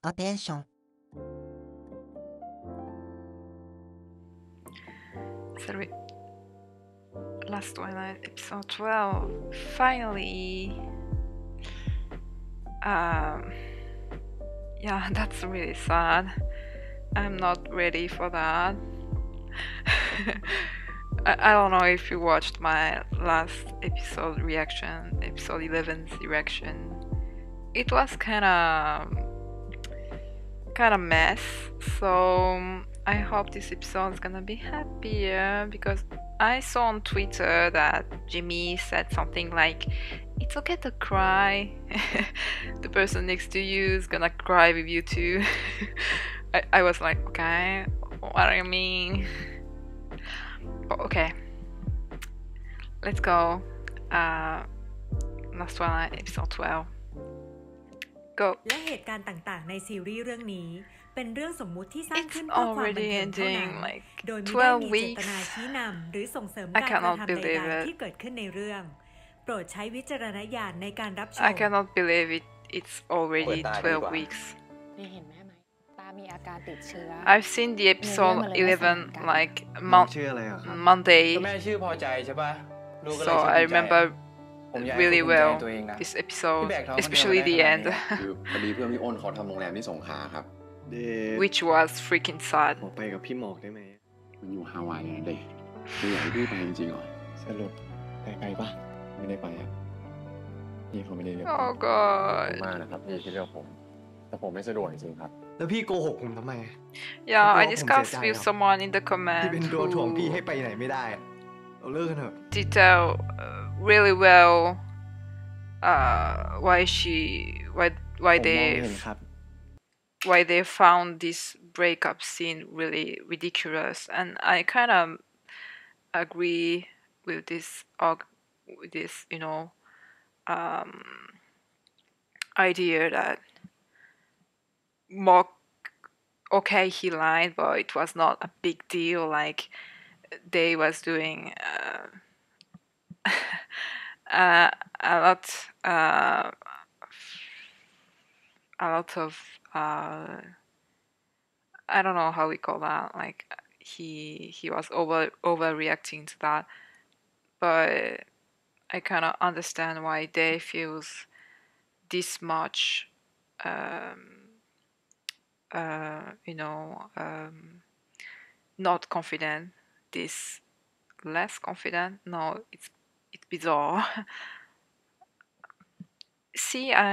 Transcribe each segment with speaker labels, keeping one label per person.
Speaker 1: Attention.
Speaker 2: Sorry. Last Twilight, episode 12. Finally. Yeah, that's really sad. I'm not ready for that. I don't know if you watched my last episode reaction, episode 11's reaction. It was kind of mess, so I hope this episode is gonna be happier, because I saw on Twitter that Jimmy said something like, it's okay to cry. The person next to you is gonna cry with you too. I was like, okay, what do you mean? Okay, let's go. Last Twilight, episode 12. Go.
Speaker 3: และเหตุการณ์ต่างๆในซีรีส์เรื่องนี้เป็นเรื่องสมมุติที่สร้างขึ้นเพื่อความบันเทิงเท่านั้นโดยไม่ได้มีเจตนาชี้นำหรือส่งเสริมการกระทำใดๆที่เกิดขึ้นในเรื่องโปรดใช้วิจารณญาณในการรับชม
Speaker 2: I cannot believe it. It's already 12 weeks.
Speaker 4: นี่เห็นไหมตามีอาการติดเชื้อ
Speaker 2: I've seen the episode 11 like Monday.
Speaker 5: แม่ชื่อพอใจใช่ป่ะ
Speaker 2: So I remember really well this episode, especially the end,
Speaker 6: คือพอดีเพื่อนพี่อ้นเขาทำโรงแรมที่สงขลาครับ
Speaker 2: which was freaking sad.
Speaker 7: ไปกับพี่หมอกได้ไหม
Speaker 6: มันอยู่ฮาวายนะเด็กไม่อยากให้พี่ไปจริงๆหรอ
Speaker 7: สรุปไปปะไม่ได้ไปครับพี่เขาไม่ได้เลือก
Speaker 2: Oh god.
Speaker 7: มากนะครับพี่ที่เลือกผมแต่ผมไม่สะดวกจริงๆครับ
Speaker 8: แล้วพี่โกหกผมทำไม
Speaker 2: Yeah, I discussed with someone in the
Speaker 8: ที่เป็น
Speaker 2: comment
Speaker 8: โดนถ่วงพี่ให้ไปไหนไม่ได้เราเลิกกันเถอะ
Speaker 2: detail really well why they found this breakup scene really ridiculous, and I kind of agree with this idea that more okay he lied, but it was not a big deal, like they was doing a lot of I don't know how we call that, like he was overreacting to that, but I kind of understand why they feels this much not confident, this less confident. No, it's bizarre. See, I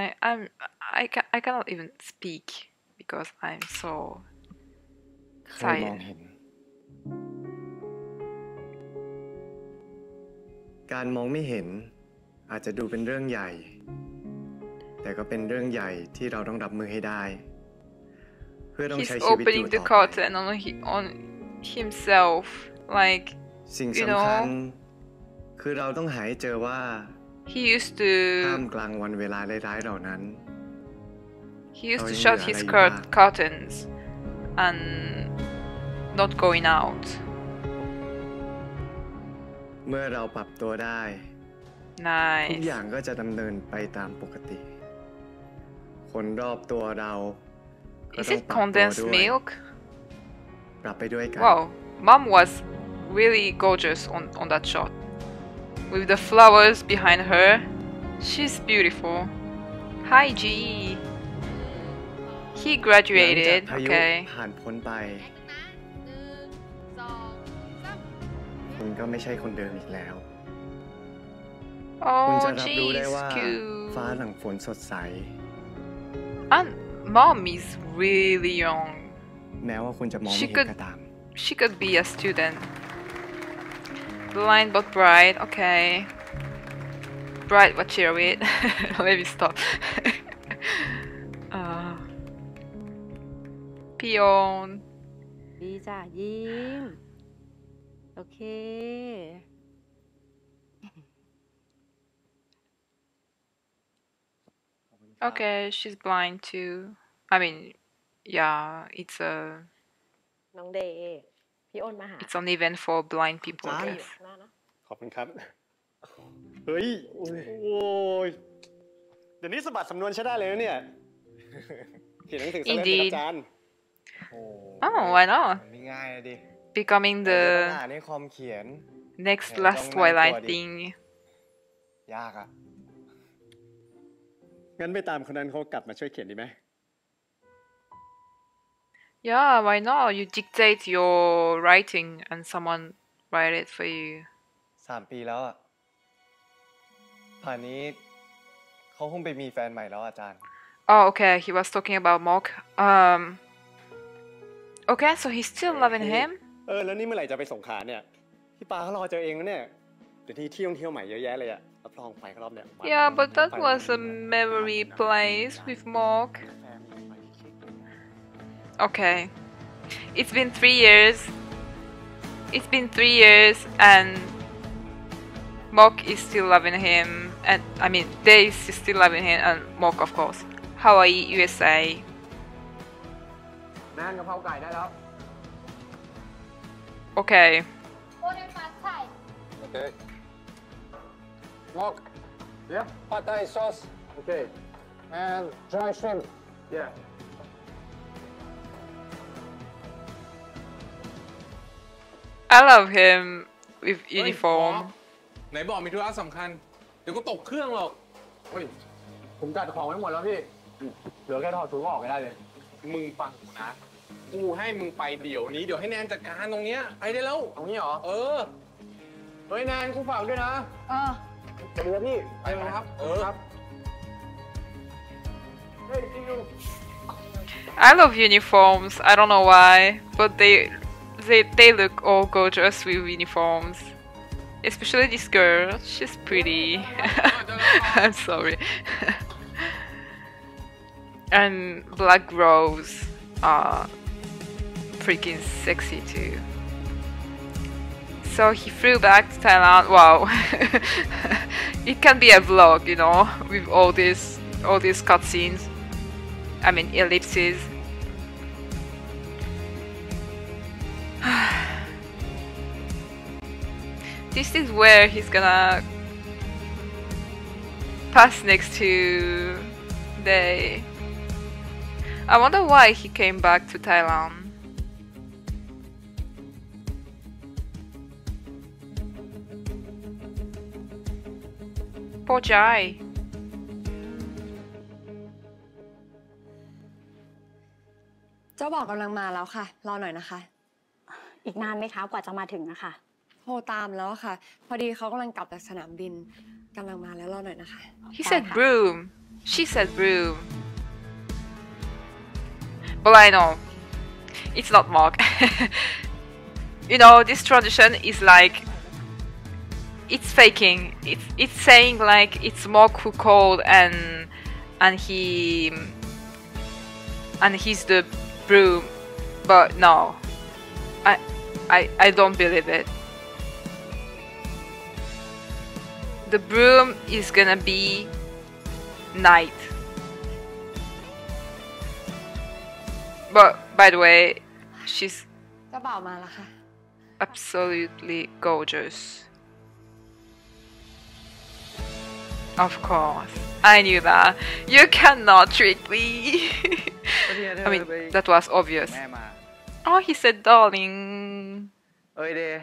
Speaker 2: cannot even speak because I'm so
Speaker 7: เคยมอง
Speaker 2: tired.
Speaker 7: เห็นการมองไม่เห็นอาจจะดูเป็นเรื่องใหญ่แต่ก็เป็นเรื่องใหญ่ที่เราต้องรับมือให้ได้เพื่อต้อง
Speaker 2: He's
Speaker 7: ใช้ชีวิตอยู่
Speaker 2: opening
Speaker 7: ต่
Speaker 2: the
Speaker 7: อไป
Speaker 2: curtain on himself, like
Speaker 7: สิ่ง
Speaker 2: you
Speaker 7: สำคัญ
Speaker 2: know
Speaker 7: คือเราต้องหาให้เจอว่า
Speaker 2: he used
Speaker 7: ท่าม
Speaker 2: to
Speaker 7: กลางวันเวลาร้ายๆเหล่านั้น
Speaker 2: shut his curtains and not going out.
Speaker 7: เมื่อเราปรับตัวได้ทุก
Speaker 2: Nice.
Speaker 7: อย่างก็จะดำเนินไปตามปกติคนรอบตัวเราก็
Speaker 2: Is
Speaker 7: ต้อง
Speaker 2: it
Speaker 7: ปรับตัว
Speaker 2: condensed
Speaker 7: ด้วย
Speaker 2: milk?
Speaker 7: ปรับไปด้วยกัน
Speaker 2: Wow, Mom was really gorgeous on that shot. With the flowers behind her, she's beautiful. Hi G. He
Speaker 7: หลังจาก
Speaker 2: graduated.
Speaker 7: พายุ
Speaker 2: Okay.
Speaker 7: ผ่านพ้นไปคุณก็ไม่ใช่คนเดิมอีกแล้ว คุณ
Speaker 2: Oh,
Speaker 7: จะรับรู้ได้
Speaker 2: she's
Speaker 7: ว่าฟ้า
Speaker 2: cute.
Speaker 7: หลังฝนสดใส
Speaker 2: And Mom is really young.
Speaker 7: แม้ว่าคุณจะมองไม่
Speaker 2: She
Speaker 7: เห็น
Speaker 2: could
Speaker 7: ก็ตาม
Speaker 2: she could be a student. Blind but bright. Okay. Bright but cheer with. Let me stop. Peon.
Speaker 4: ดีจ้ะยิ้มโอเค
Speaker 2: Okay, she's blind too. I mean, yeah, it's
Speaker 4: น้องเดย์พี่อ้นมาหา
Speaker 2: an event for blind people.
Speaker 7: จ้า
Speaker 2: Yes.
Speaker 4: หน้านะ
Speaker 7: ขอบคุณครับ เฮ้ย โอ้ย เดี๋ยวนี้สะบัดสำนวนใช้ได้เลยนะเนี่ย เขียนหนังสือเล่มเป็นอาจารย์
Speaker 2: Oh, why not?
Speaker 7: ไม่ง่ายนะดิ
Speaker 2: Becoming
Speaker 7: ต้อง
Speaker 2: the
Speaker 7: อ่านให้คอมเขียน
Speaker 2: next
Speaker 7: เนี่ย
Speaker 2: Last
Speaker 7: ต้องนั่งตัว
Speaker 2: Twilight
Speaker 7: ดิ
Speaker 2: thing.
Speaker 7: ยากอ่ะ งั้นไปตามคนนั้นเขากลับมาช่วยเขียนดีไหม
Speaker 2: Yeah, why not? You dictate your writing and someone write it for you.
Speaker 7: 3 ปีแล้วอ่ะป่านนี้เขาคงไปมีแฟนใหม่แล้วอาจารย์
Speaker 2: Oh, okay. He was talking about Mock. Okay, so he's still loving him.
Speaker 7: แล้วนี่เมื่อไหร่จะไปสงขลาเนี่ย พี่ปาเขารอเจอเองนะเนี่ย เดี๋ยวที่เที่ยวใหม่เยอะแยะเลยอะรับรองไปรอบเนี่ย
Speaker 2: Yeah, but that was a memory place with Mock. Okay. It's been 3 years. It's been 3 years and Mock is still loving him. And I mean, they is still loving him and Mock, of course. Hawaii, USA.
Speaker 8: แม่งกะเพราไก่ได้แล้ว
Speaker 2: Okay.
Speaker 8: Okay. Mok. Yeah. Pad Thai sauce. Okay. And dry shrimp. Yeah.
Speaker 2: I love him with uniform.
Speaker 1: ไหนบอกมีธุระสำคัญ เดี๋ยวก็ตกเครื่องหรอก
Speaker 8: เฮ้ย ผมจัดของไว้หมดแล้วพี่ เหลือแค่ถอดถุงออกไม่ได้เลย
Speaker 1: มึงฟังกูนะ กูให้มึงไปเดี๋ยวนี้ เดี๋ยวให้แนนจัดการตรงเนี้ยไปได้แล้ว
Speaker 8: เอางี้เหรอ
Speaker 1: เออ
Speaker 8: เฮ้ยแนนกูฝากด้วยนะสวัสดีครับพี่
Speaker 1: ไปแล้วครับ เออ
Speaker 8: ครับ เฮ้ยจริงอยู่
Speaker 2: I love uniforms. I don't know why, but they look all gorgeous with uniforms. Especially this girl. She's pretty. I'm sorry. And Black Rose are freaking sexy too. So he flew back to Thailand. Wow. It can be a vlog, you know, with all these cutscenes. I mean ellipses. This is where he's gonna pass next to Day. I wonder why he came back to Thailand. Poor Jai.
Speaker 5: เจ้าบอกกำลังมาแล้วค่ะ รอหน่อยนะคะ
Speaker 4: อีกนานไหมคะกว่าจะมาถึงนะคะ
Speaker 5: โทรตามแล้วค่ะ พอดีเขากำลังกลับจากสนามบินกำลังมาแล้วรอหน่อยนะคะ
Speaker 2: He said broom. She said broom. But I know it's not Mark. You know, this tradition is like it's faking. It's saying like it's Mark who called and he's the broom. But no, I don't believe it. The broom is gonna be Night. But by the way, she's
Speaker 5: เจ้าบ่าวมาแล้วค่ะ
Speaker 2: absolutely gorgeous. Of course, I knew that. You cannot trick me. I mean, that was obvious.
Speaker 8: แม่มา
Speaker 2: Oh, he said darling.
Speaker 8: เอ้ยเดย์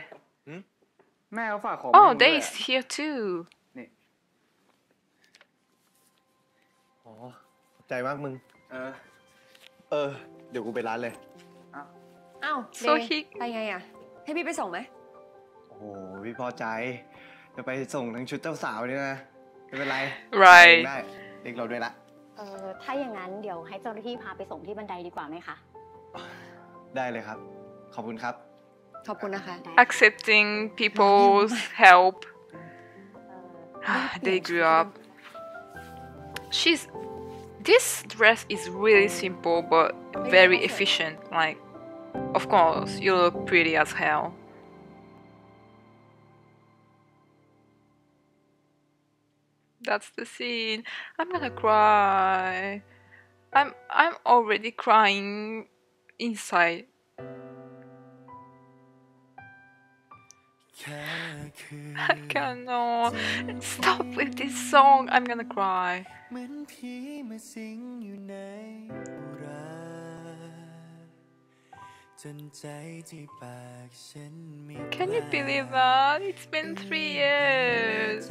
Speaker 8: แม่เขาฝากของ
Speaker 2: Oh,
Speaker 8: มาให้
Speaker 2: Day
Speaker 8: ผม
Speaker 2: is
Speaker 8: ด้วย
Speaker 2: here too.
Speaker 8: นี่
Speaker 7: อ๋อขอบใจมากมึง เดี๋ยวกูไปร้านเลย
Speaker 5: อ้าว
Speaker 2: So
Speaker 5: เดย์
Speaker 2: he
Speaker 5: ไปไงอ่ะ ให้พี่ไปส่งไหม
Speaker 7: โอ้โหพี่พอใจจะไปส่งทั้งชุดเจ้าสาวเนี่ยนะ ไม่เป็นไร
Speaker 2: Right
Speaker 7: ได้เด็กเราด้วยละ
Speaker 4: ถ้าอย่างนั้นเดี๋ยวให้เจ้าหน้าที่พาไปส่งที่บันไดดีกว่าไหมคะ
Speaker 7: ได้เลยครับ ขอบคุณครับ
Speaker 5: ขอบคุณนะคะ
Speaker 2: accepting people's help. They grew up. This dress is really simple but very efficient. Like, of course, you look pretty as hell. That's the scene. I'm gonna cry. I'm already crying inside. I cannot. Stop with this song. I'm gonna cry. Can you believe that? It's been 3 years.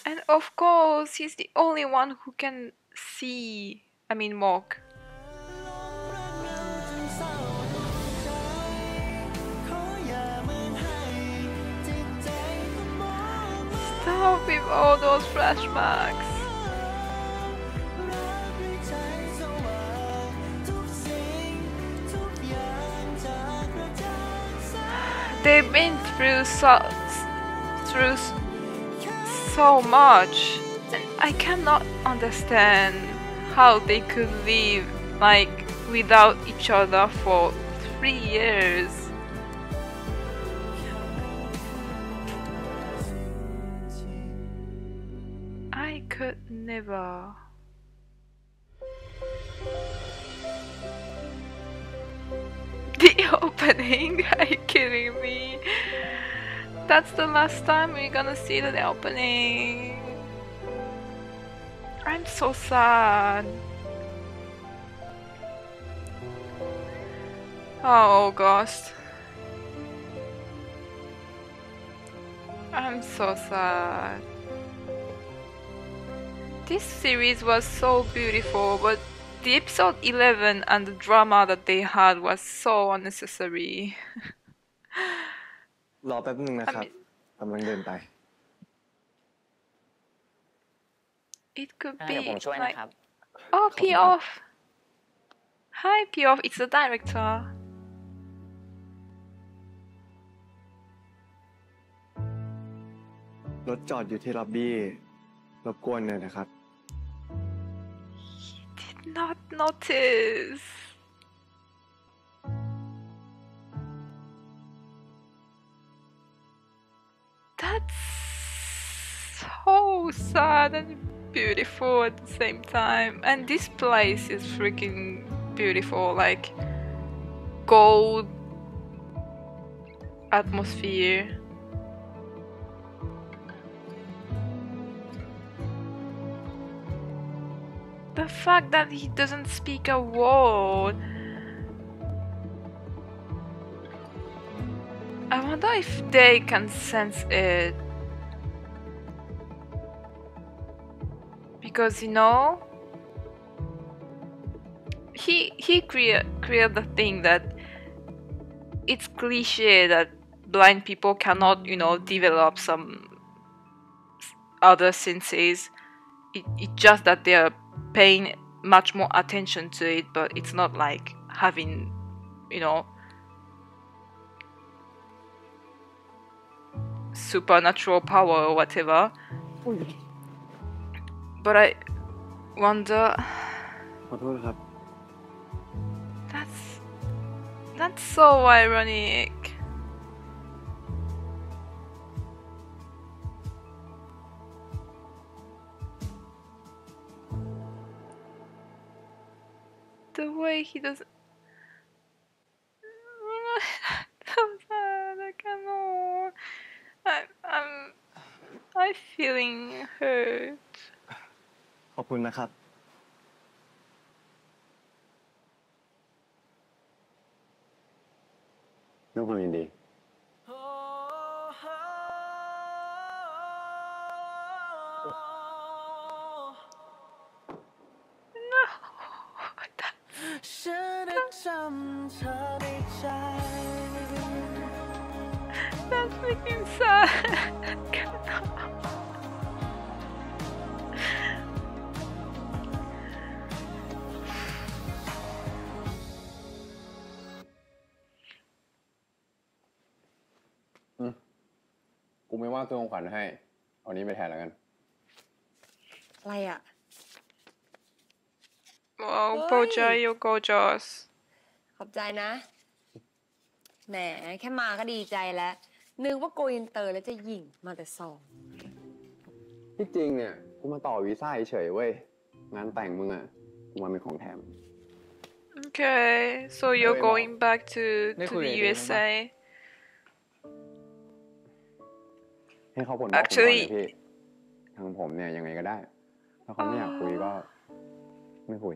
Speaker 2: And of course, he's the only one who can see. I mean, walk. Stop with all those flashbacks. They've been through so much, and I cannot understand how they could live like without each other for 3 years. I could never. The opening? Are you kidding me? That's the last time we're gonna see the opening. I'm so sad. Oh, August. I'm so sad. This series was so beautiful, but the episode 11 and the drama that they had was so unnecessary.
Speaker 7: รอแป๊บนึงนะครับกำลังเดินไป
Speaker 2: It could
Speaker 9: เดี๋ยวผม
Speaker 2: be
Speaker 9: ช่วย
Speaker 2: like
Speaker 9: นะครับ
Speaker 2: oh, P-off. Hi, P-off. It's the director.
Speaker 7: รถจอดอยู่ที่ล็อบบี้รบกวนหน่อยนะครับ
Speaker 2: Did not notice. That's so sad and beautiful at the same time. And this place is freaking beautiful, like gold atmosphere. The fact that he doesn't speak a word. I wonder if they can sense it. Because, you know, he created the thing that it's cliche that blind people cannot, you know, develop some other senses. It's just that they are paying much more attention to it, but it's not like having, you know, supernatural power or whatever. But I wonder.
Speaker 7: ขอโทษครับ
Speaker 2: That's so ironic. The way he does. So sad. I cannot. I'm feeling hurt.
Speaker 7: ขอบคุณนะครับ
Speaker 6: ด้วยความยินดี
Speaker 2: No.
Speaker 10: ฉันจำเธอในใจ
Speaker 2: That's freaking sad. Cannot.
Speaker 6: กูไม่ว่าซื้อของขวัญให้เอานี้ไปแทนแล้วกัน
Speaker 5: อะไรอ่ะ
Speaker 2: Wow, Boja, you're gorgeous.
Speaker 5: ขอบใจนะ แหม แค่มาก็ดีใจแล้ว นึกว่าโกอินเตอร์แล้วจะหยิ่งมาแต่ซอง
Speaker 6: ที่จริงเนี่ยกูมาต่อวีซ่าเฉยๆเว้ยงานแต่งมึงอ่ะกูมาเป็นของแถม
Speaker 2: Okay, so you're going back to the USA.
Speaker 6: ให้เขาผลบอกผมก่อนเลยพี่ทางผมเนี่ยยังไงก็ได้ถ้าเขาไม่อยากคุยก็ไม่คุย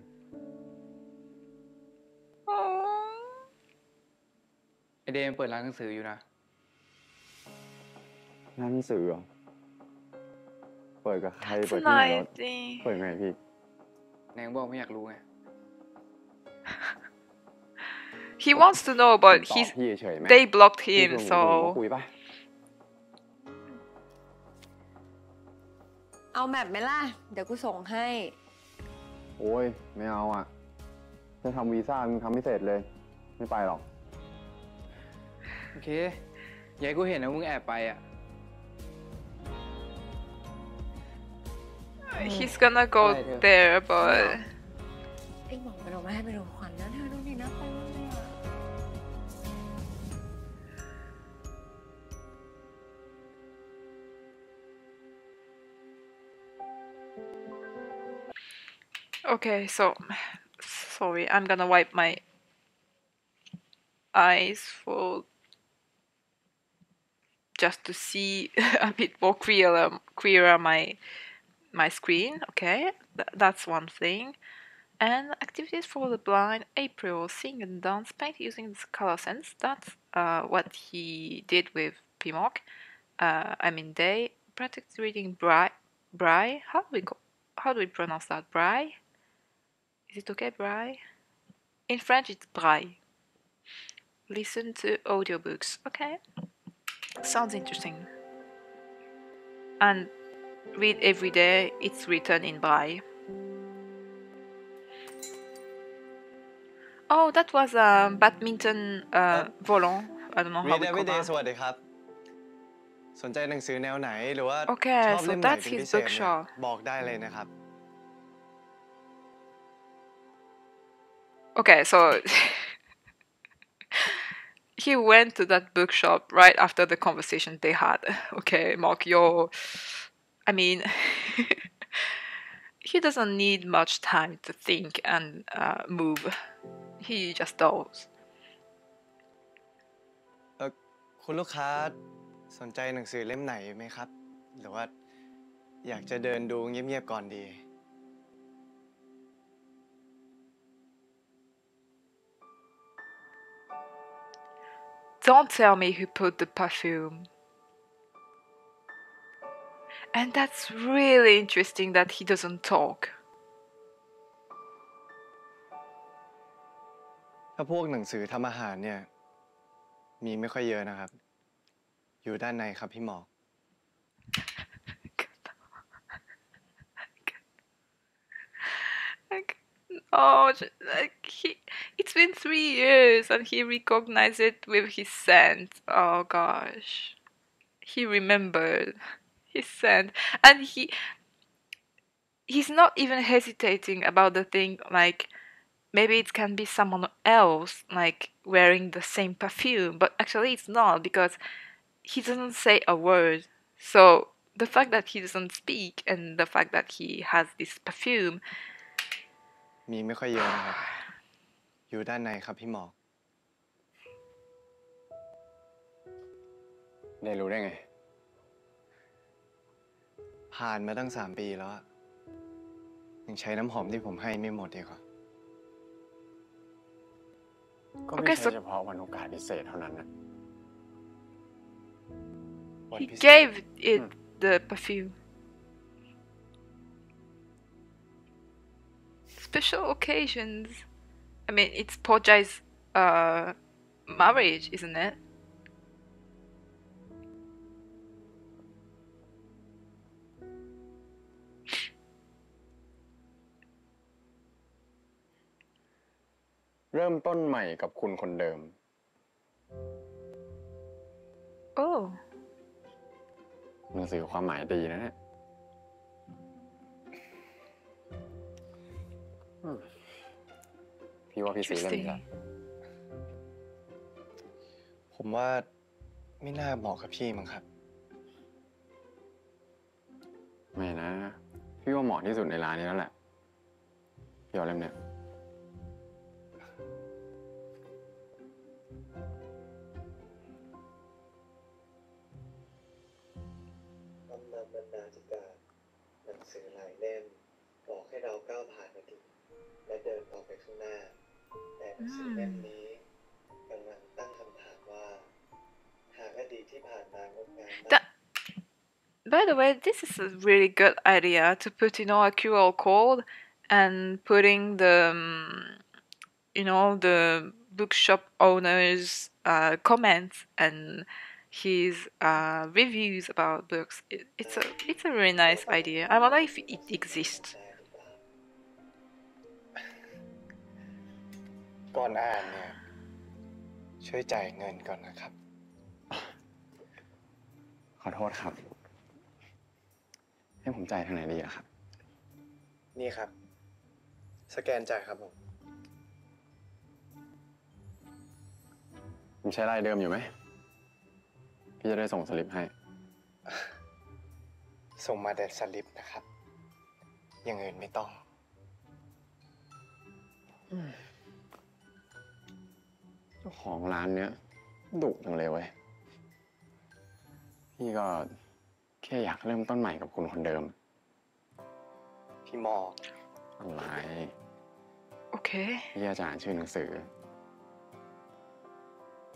Speaker 9: ไอเดมเปิดร้านหนังสืออยู่นะ
Speaker 6: ร้านหนังสือเหรอเปิดกับใครเปิดที่ไหนแล้วเปิดไงพี่
Speaker 9: แนงบอกไม่อยากรู้ไง
Speaker 2: He wants to know, but they blocked him, so.
Speaker 6: คุยป่ะ
Speaker 5: เอาแมปไหมล่ะเดี๋ยวกูส่งให้
Speaker 6: โอ้ยไม่เอาอ่ะจะทำวีซ่ามึงทำไม่เสร็จเลยไม่ไปหรอก
Speaker 9: โอเคยายกูเห็นนะมึงแอบไปอ่ะ
Speaker 2: He's gonna go there, but.
Speaker 5: ไอ้หมอมันเอามาให้เป็นของขวัญนะเธอดูดินะไปเลยอ่ะ
Speaker 2: Okay, so sorry, I'm gonna wipe my eyes for just to see a bit more clearer my screen. Okay, that's one thing. And activities for the blind, April, sing and dance, paint using the color sense. That's what he did with Pimok. Day, practice reading Braille. How do we pronounce that? Braille? Is it okay, Braille? In French, it's Braille. Listen to audiobooks. Okay. Sounds interesting. And read every day. It's written in Braille. Oh, that was a badminton volant. I don't know how we call that.
Speaker 7: สวัสดีครับสนใจหนังสือแนวไหนหรือว่าชอบ
Speaker 2: so
Speaker 7: เล่มไหน
Speaker 2: that's
Speaker 7: เป็น
Speaker 2: his
Speaker 7: พิเศษ
Speaker 2: bookshop.
Speaker 7: บอกได้เลยนะครับ
Speaker 2: Okay, so he went to that bookshop right after the conversation they had. Okay, Mark, he doesn't need much time to think and move. He just does.
Speaker 7: คุณลูกค้าสนใจหนังสือเล่มไหนไหมครับหรือว่าอยากจะเดินดูเงียบๆก่อนดี
Speaker 2: Don't tell me he put the perfume. And that's really interesting that he doesn't talk.
Speaker 7: ถ้าพวกหนังสือทำอาหารเนี่ยมีไม่ค่อยเยอะนะครับอยู่ด้านในครับพี่หมอก
Speaker 2: It's been 3 years and he recognized it with his scent. Oh gosh. He remembered his scent. And he's not even hesitating about the thing, like maybe it can be someone else like wearing the same perfume, but actually it's not because he doesn't say a word. So the fact that he doesn't speak and the fact that he has this perfume
Speaker 7: มีไม่ค่อยเยอะนะครับอยู่ด้านในครับพี่หมอก
Speaker 6: ได้รู้ได้ไง
Speaker 7: ผ่านมาตั้ง3 ปีแล้วยังใช้น้ำหอมที่ผมให้ไม่หมดเลยครับ
Speaker 6: ก็ไม่ใช่เฉพาะวันโอกาสพิเศษเท่านั้นนะ
Speaker 2: He gave it the perfume. Special occasions. It's Pojai's marriage, isn't it?
Speaker 6: เริ่มต้นใหม่กับคุณคนเดิม
Speaker 2: Oh.
Speaker 6: หนังสือความหมายดีนะเนี่ยพี่ว่าพี่ซื้อเล่มนี้ละ
Speaker 7: ผมว่าไม่น่าเหมาะกับพี่มั้งครับ
Speaker 6: ไม่นะพี่ว่าเหมาะที่สุดในร้านนี้แล้วแหละพี่เอาเล่มเนี้ย
Speaker 7: สือหลายเล่มบอกให้เราก้าวผ่านอดีตและเดินต่อไปข้างหน้าแต่หนังสือเล่มนี้กำลังตั้งคำถามว่าหากอดีตที่ผ่านมางดงามมาก
Speaker 2: By the way, this is a really good idea to put, a QR code and putting the bookshop owner's comments and his reviews about books. It's a really nice idea. I wonder if it exists.
Speaker 7: ก่อนอ่านเนี่ยช่วยจ่ายเงินก่อนนะครับ
Speaker 6: ขอโทษครับให้ผมจ่ายทางไหนดีอะครับ
Speaker 7: นี่ครับสแกนจ่ายครับผม
Speaker 6: ใช้รายเดิมอยู่ไหมพี่จะได้ส่งสลิปให้
Speaker 7: ส่งมาแต่สลิปนะครับอย่างอื่นไม่ต้อง
Speaker 6: เจ้าของร้านเนี้ยดุจังเลยเว้ยพี่ก็แค่อยากเริ่มต้นใหม่กับคนคนเดิม
Speaker 7: พี่หมอก
Speaker 6: อะไร
Speaker 2: โอเค
Speaker 6: พี่อาจารย์ชื่อหนังสือ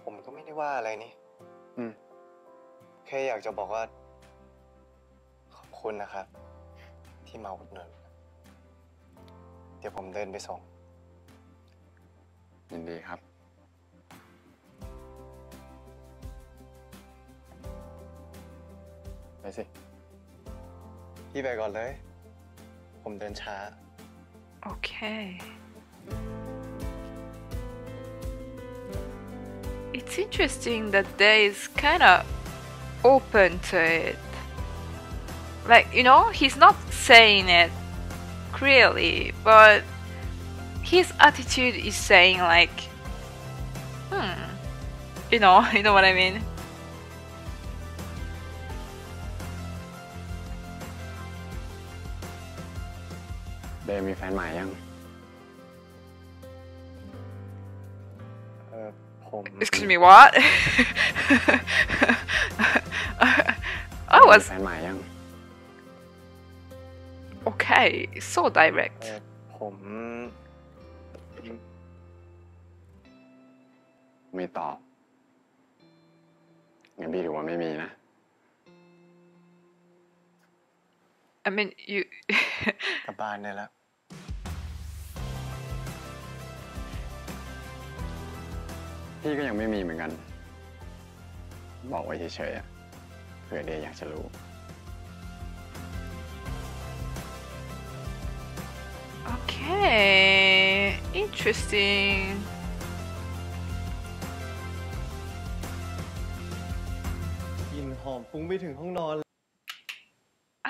Speaker 7: ผมก็ไม่ได้ว่าอะไรนี่แค่อยากจะบอกว่าขอบคุณนะครับที่มาอุดหนุนเดี๋ยวผมเดินไปส่ง
Speaker 6: ยินดีครับไปสิ
Speaker 7: พี่ไปก่อนเลยผมเดินช้า
Speaker 2: โอเค It's interesting that they is kind of open to it. Like, he's not saying it clearly, but his attitude is saying like, you know what I mean?
Speaker 6: They มีแฟนใหม่ยัง
Speaker 2: Excuse me, what? I was
Speaker 6: แฟนใหม่ยัง
Speaker 2: Okay, so direct.
Speaker 7: ผม
Speaker 6: ไม่ตอบงั้นพี่ถือว่าไม่มีนะ
Speaker 2: I mean, you
Speaker 7: กลับบ้านได้แล้ว
Speaker 6: พี่ก็ยังไม่มีเหมือนกันบอกไว้เฉยๆเผื่อเดย์อยากจะรู้
Speaker 2: Okay, interesting.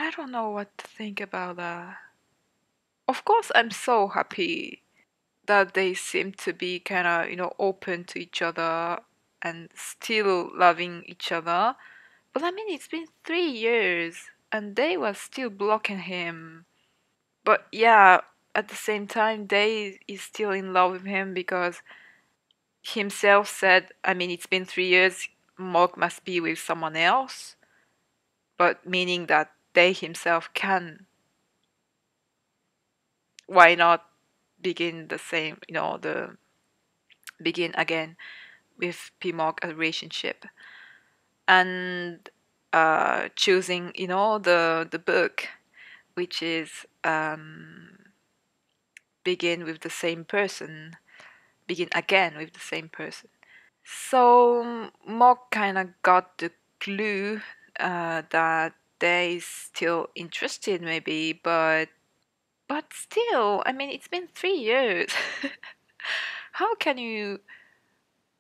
Speaker 2: I don't know what to think about that. Of course, I'm so happy that they seem to be kind of, open to each other and still loving each other. But I mean, it's been 3 years and they were still blocking him. But yeah, at the same time, they is still in love with him because himself said, I mean, it's been 3 years, Mog must be with someone else. But meaning that they himself can. Why not begin the same, begin again with P-Mog a relationship and choosing, the book, which is begin again with the same person. So Mog kind of got the clue that they still interested maybe, but still, I mean, it's been 3 years. How can you?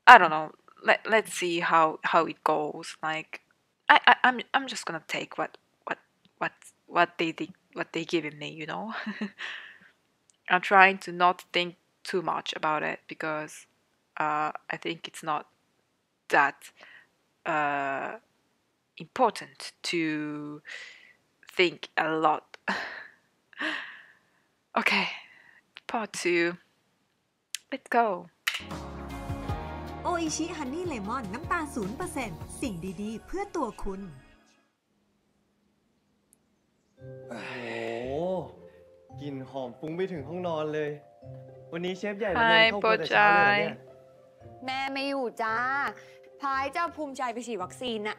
Speaker 2: I don't know. Let's see how it goes. Like, I'm just gonna take what they did, what they given me. I'm trying to not think too much about it because I think it's not that important to think a lot. Okay, part 2. Let's go.
Speaker 3: โออิชิฮันนี่เลมอนน้ำตาล 0% สิ่งดีๆเพื่อตัวคุณ
Speaker 7: โอ้โห
Speaker 11: กลิ่นหอมฟุ้งไปถึงห้องนอนเลย วันนี้เชฟใหญ่เราเดินเข้าครัวแต่เช้าเลยเนี่ย
Speaker 5: แม่ไม่อยู่จ้าพายเจ้าภูมิใจไปฉีดวัคซีนน่ะ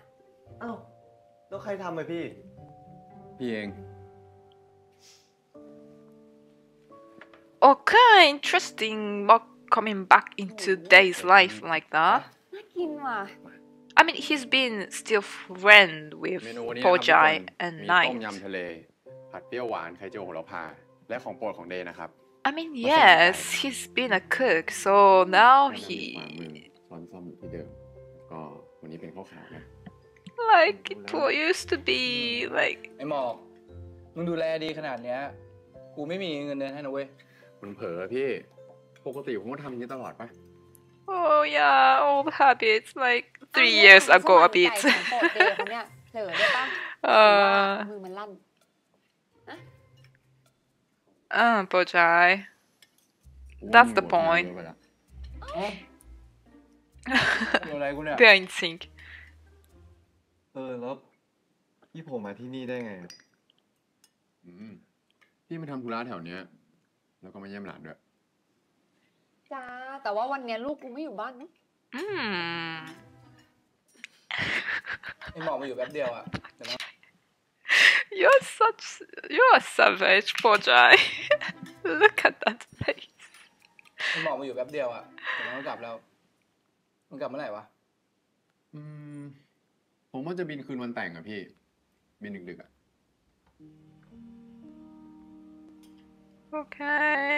Speaker 11: อ้าวแล้วใครทำอะพี่
Speaker 6: พี่เอง
Speaker 2: Okay, interesting. Mark coming back into Day's life like that.
Speaker 5: น่ากินว่ะ
Speaker 2: I mean, he's been still friend with
Speaker 6: เมนูวันนี้
Speaker 2: Pojai
Speaker 6: นะครับ
Speaker 2: and
Speaker 6: มีต้ม
Speaker 2: Knight.
Speaker 6: ยำทะเล ผัดเปรี้ยวหวานไข่เจียวโหระพา และของโปรดของเดย์นะครับ
Speaker 2: I mean, yes, he's been a cook, so now
Speaker 6: ขวา
Speaker 2: he
Speaker 6: มือซ้อนซ่อมอยู่ที่เดิม ก็วันนี้เป็นข้าวขาวนะ
Speaker 2: like it used to be like
Speaker 9: ไอ้หมอกมึงดูแลดีขนาดเนี้ยกูไม่มีเงินเดือนให้นะเว้ย
Speaker 6: คุณเผลอพี่ ปกติผมก็ทำอย่างนี้ตลอดปะ
Speaker 2: oh yeah, old habits like 3 years ago a
Speaker 5: ไก่
Speaker 2: bit.
Speaker 5: ของโปรดเดย์เขาเนี่ยเผลอได้ปะมือมันลั่น
Speaker 2: Pojai. That's the point.
Speaker 9: เกี่ยวอะไรกูเนี่ย
Speaker 2: They're in sync.
Speaker 11: แล้วพี่ผมมาที่นี่ได้ไง
Speaker 6: พี่มาทำธุระแถวเนี้ย แล้วก็มาเยี่ยมหลานด้วย
Speaker 5: จ้า แต่ว่าวันเนี้ยลูกกูไม่อยู่บ้านนะ
Speaker 9: ไอ้หมอกมาอยู่แป๊บเดียวอ่ะ
Speaker 2: You're a savage, Pojai. Look at that face.
Speaker 9: ไอ้หมอกมาอยู่แป๊บเดียวอ่ะเดี๋ยวมันก็กลับแล้วมันกลับเมื่อไหร่วะ
Speaker 6: ผมว่าจะบินคืนวันแต่งอะพี่ บินดึกๆอะ
Speaker 2: Okay.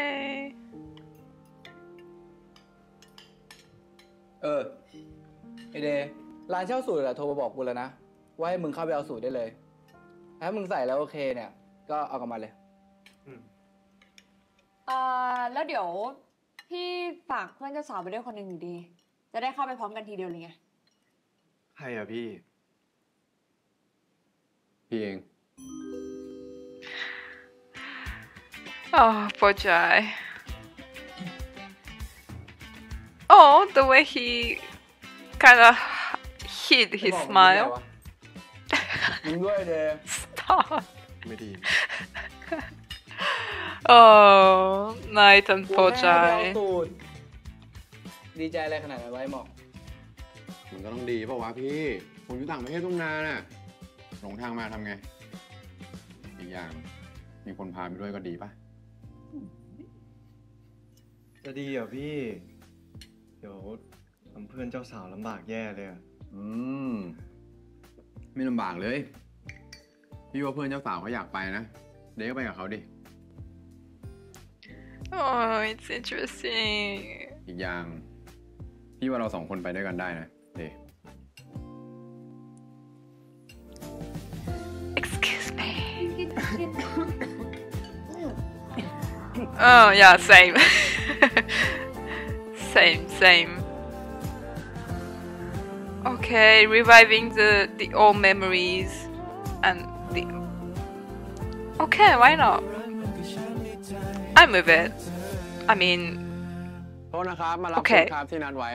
Speaker 9: ไอเดย์ร้านเช่าสูตรอะโทรมาบอกกูแล้วนะ ว่าให้มึงเข้าไปเอาสูตรได้เลย ถ้ามึงใส่แล้วโอเคเนี่ย ก็เอากลับมาเลย
Speaker 5: แล้วเดี๋ยวพี่ฝากเพื่อนเจ้าสาวไปด้วยคนหนึ่งอยู่ดี จะได้เข้าไปพร้อมกันทีเดียวเลยไง
Speaker 11: ใครอะพี่
Speaker 6: พี่เอง
Speaker 2: Oh, Pojai. Oh, the way he kind of hid his smile.
Speaker 9: มึงด้วยเดย์
Speaker 2: Stop.
Speaker 11: ไม่ดี
Speaker 2: Oh, Knight and
Speaker 9: กูให้ไปเอา
Speaker 2: Pojai.
Speaker 9: สูตรดีใจอะไรขนาดนั้นวะไอ้หมอก
Speaker 6: มันก็ต้องดีเปล่าวะพี่ ผมอยู่ต่างประเทศต้องนานน่ะหลงทางมาทำไง อีกอย่างมีคนพาไปด้วยก็ดีปะ
Speaker 11: จะดีเหรอพี่ เดี๋ยวทำเพื่อนเจ้าสาวลำบากแย่เลยอะ
Speaker 6: ไม่ลำบากเลย พี่ว่าเพื่อนเจ้าสาวเขาอยากไปนะ เด็กก็ไปกับเขาดิ
Speaker 2: Oh, it's interesting.
Speaker 6: อีกอย่าง พี่ว่าเรา2 คนไปด้วยกันได้นะเด็ก
Speaker 2: Excuse me. Oh, yeah, same. Same. Okay, reviving the old memories and the. Okay, why not? I'm with it. I mean,
Speaker 6: โทษนะครับ มารับ
Speaker 2: Okay.
Speaker 6: คุณครับที่นัดไว้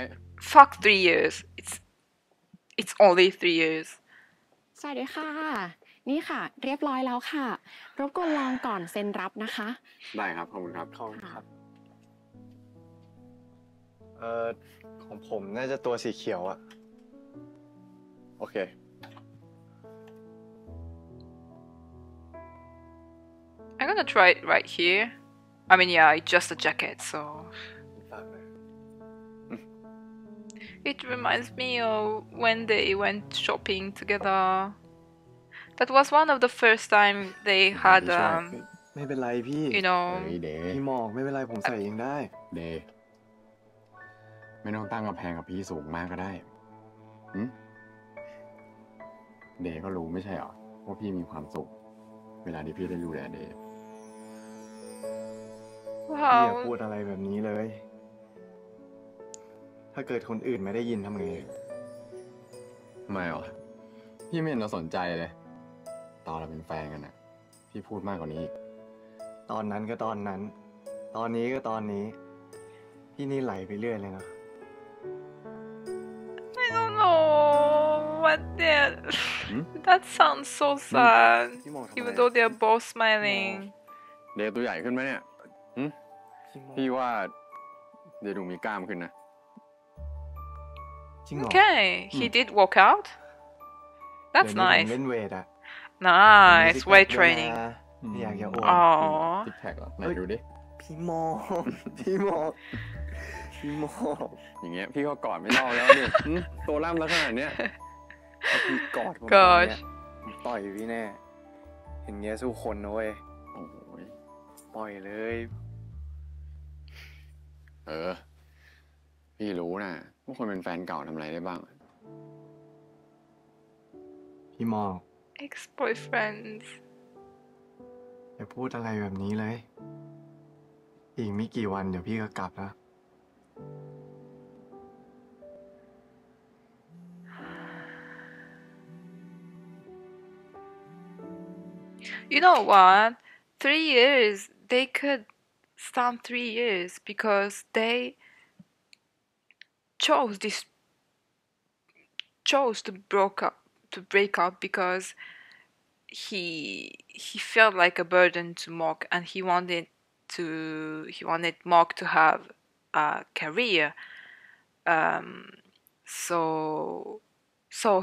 Speaker 2: fuck 3 years. It's only 3 years.
Speaker 12: สวัสดีค่ะ นี่ค่ะ เรียบร้อยแล้วค่ะ รบกวนลองก่อนเซ็นรับนะคะ
Speaker 6: ได้ครับ ขอบคุณครับ
Speaker 11: ขอบคุณครับ ของผมน่าจะตัวสีเขียวอะ
Speaker 6: โอเค
Speaker 2: I'm gonna try it right here. I mean, yeah, it's just a jacket, so.
Speaker 11: ฝากหน่อย
Speaker 2: It reminds me of when they went shopping together. That was one of the first time they had,
Speaker 11: ไม่เป็นไรพี่
Speaker 2: you know.
Speaker 6: เฮ้ยเดย์
Speaker 11: พี่หมอกไม่เป็นไรผมใส่เองได้
Speaker 6: เดย์ไม่ต้องตั้งกำแพงกับพี่สูงมากก็ได้หึเดย์ก็รู้ไม่ใช่เหรอว่าพี่มีความสุข เวลาที่พี่ได้ดูแลเดย์
Speaker 11: พี่อย่า
Speaker 2: Wow.
Speaker 11: พูดอะไรแบบนี้เลย ถ้าเกิดคนอื่นไม่ได้ยินทำไง
Speaker 6: ไม่หรอ พี่ไม่เห็นเราสนใจเลย ตอนเราเป็นแฟนกันนะพี่พูดมากกว่านี้อีก
Speaker 11: ตอนนั้นก็ตอนนั้น ตอนนี้ก็ตอนนี้ พี่นี่ไหลไปเรื่อยเลยนะ
Speaker 2: I don't know what that sounds so sad. Even though they're both smiling.
Speaker 6: เดย์ตัวใหญ่ขึ้นไหมเนี่ยพี่ว่าเดย์ดูมีกล้ามขึ้นนะ
Speaker 11: จริงเหรอ
Speaker 2: Okay, he did work out.
Speaker 11: เดี๋ยว
Speaker 2: That's
Speaker 11: นี้ผม
Speaker 2: nice.
Speaker 11: เล่นเวทอะ
Speaker 2: Nice
Speaker 11: ผมมี
Speaker 2: weight
Speaker 11: ซิกแพคด้วย
Speaker 2: training.
Speaker 11: นะไม่อยากจะอวด
Speaker 2: อ๋อ
Speaker 6: ซิกแพคเหรอไหนดูดิ
Speaker 11: พี่โม พี่โม พี่โม
Speaker 6: อย่างเงี้ยพี่ก็กอดไม่เล่าแล้วเนี่ยตัวล่ำแล้วขนาดเนี้ย
Speaker 11: ถ้าพี่กอดผม
Speaker 2: Gosh
Speaker 11: เนี่ยผมต่อยพี่แน่อย่างเงี้ยสู้คนนะเว้ย
Speaker 6: โอ้ย
Speaker 11: ปล่อยเลย
Speaker 6: พี่รู้นะว่าคนเป็นแฟนเก่าทำอะไรได้บ้าง
Speaker 11: พี่หมอก
Speaker 2: Ex-boyfriends.
Speaker 11: อย่าพูดอะไรแบบนี้เลย อีกไม่กี่วันเดี๋ยวพี่ก็กลับแล้ว
Speaker 2: You know what? 3 years, they could stand 3 years because they chose to break up because he felt like a burden to Mark and he wanted Mark to have a career. So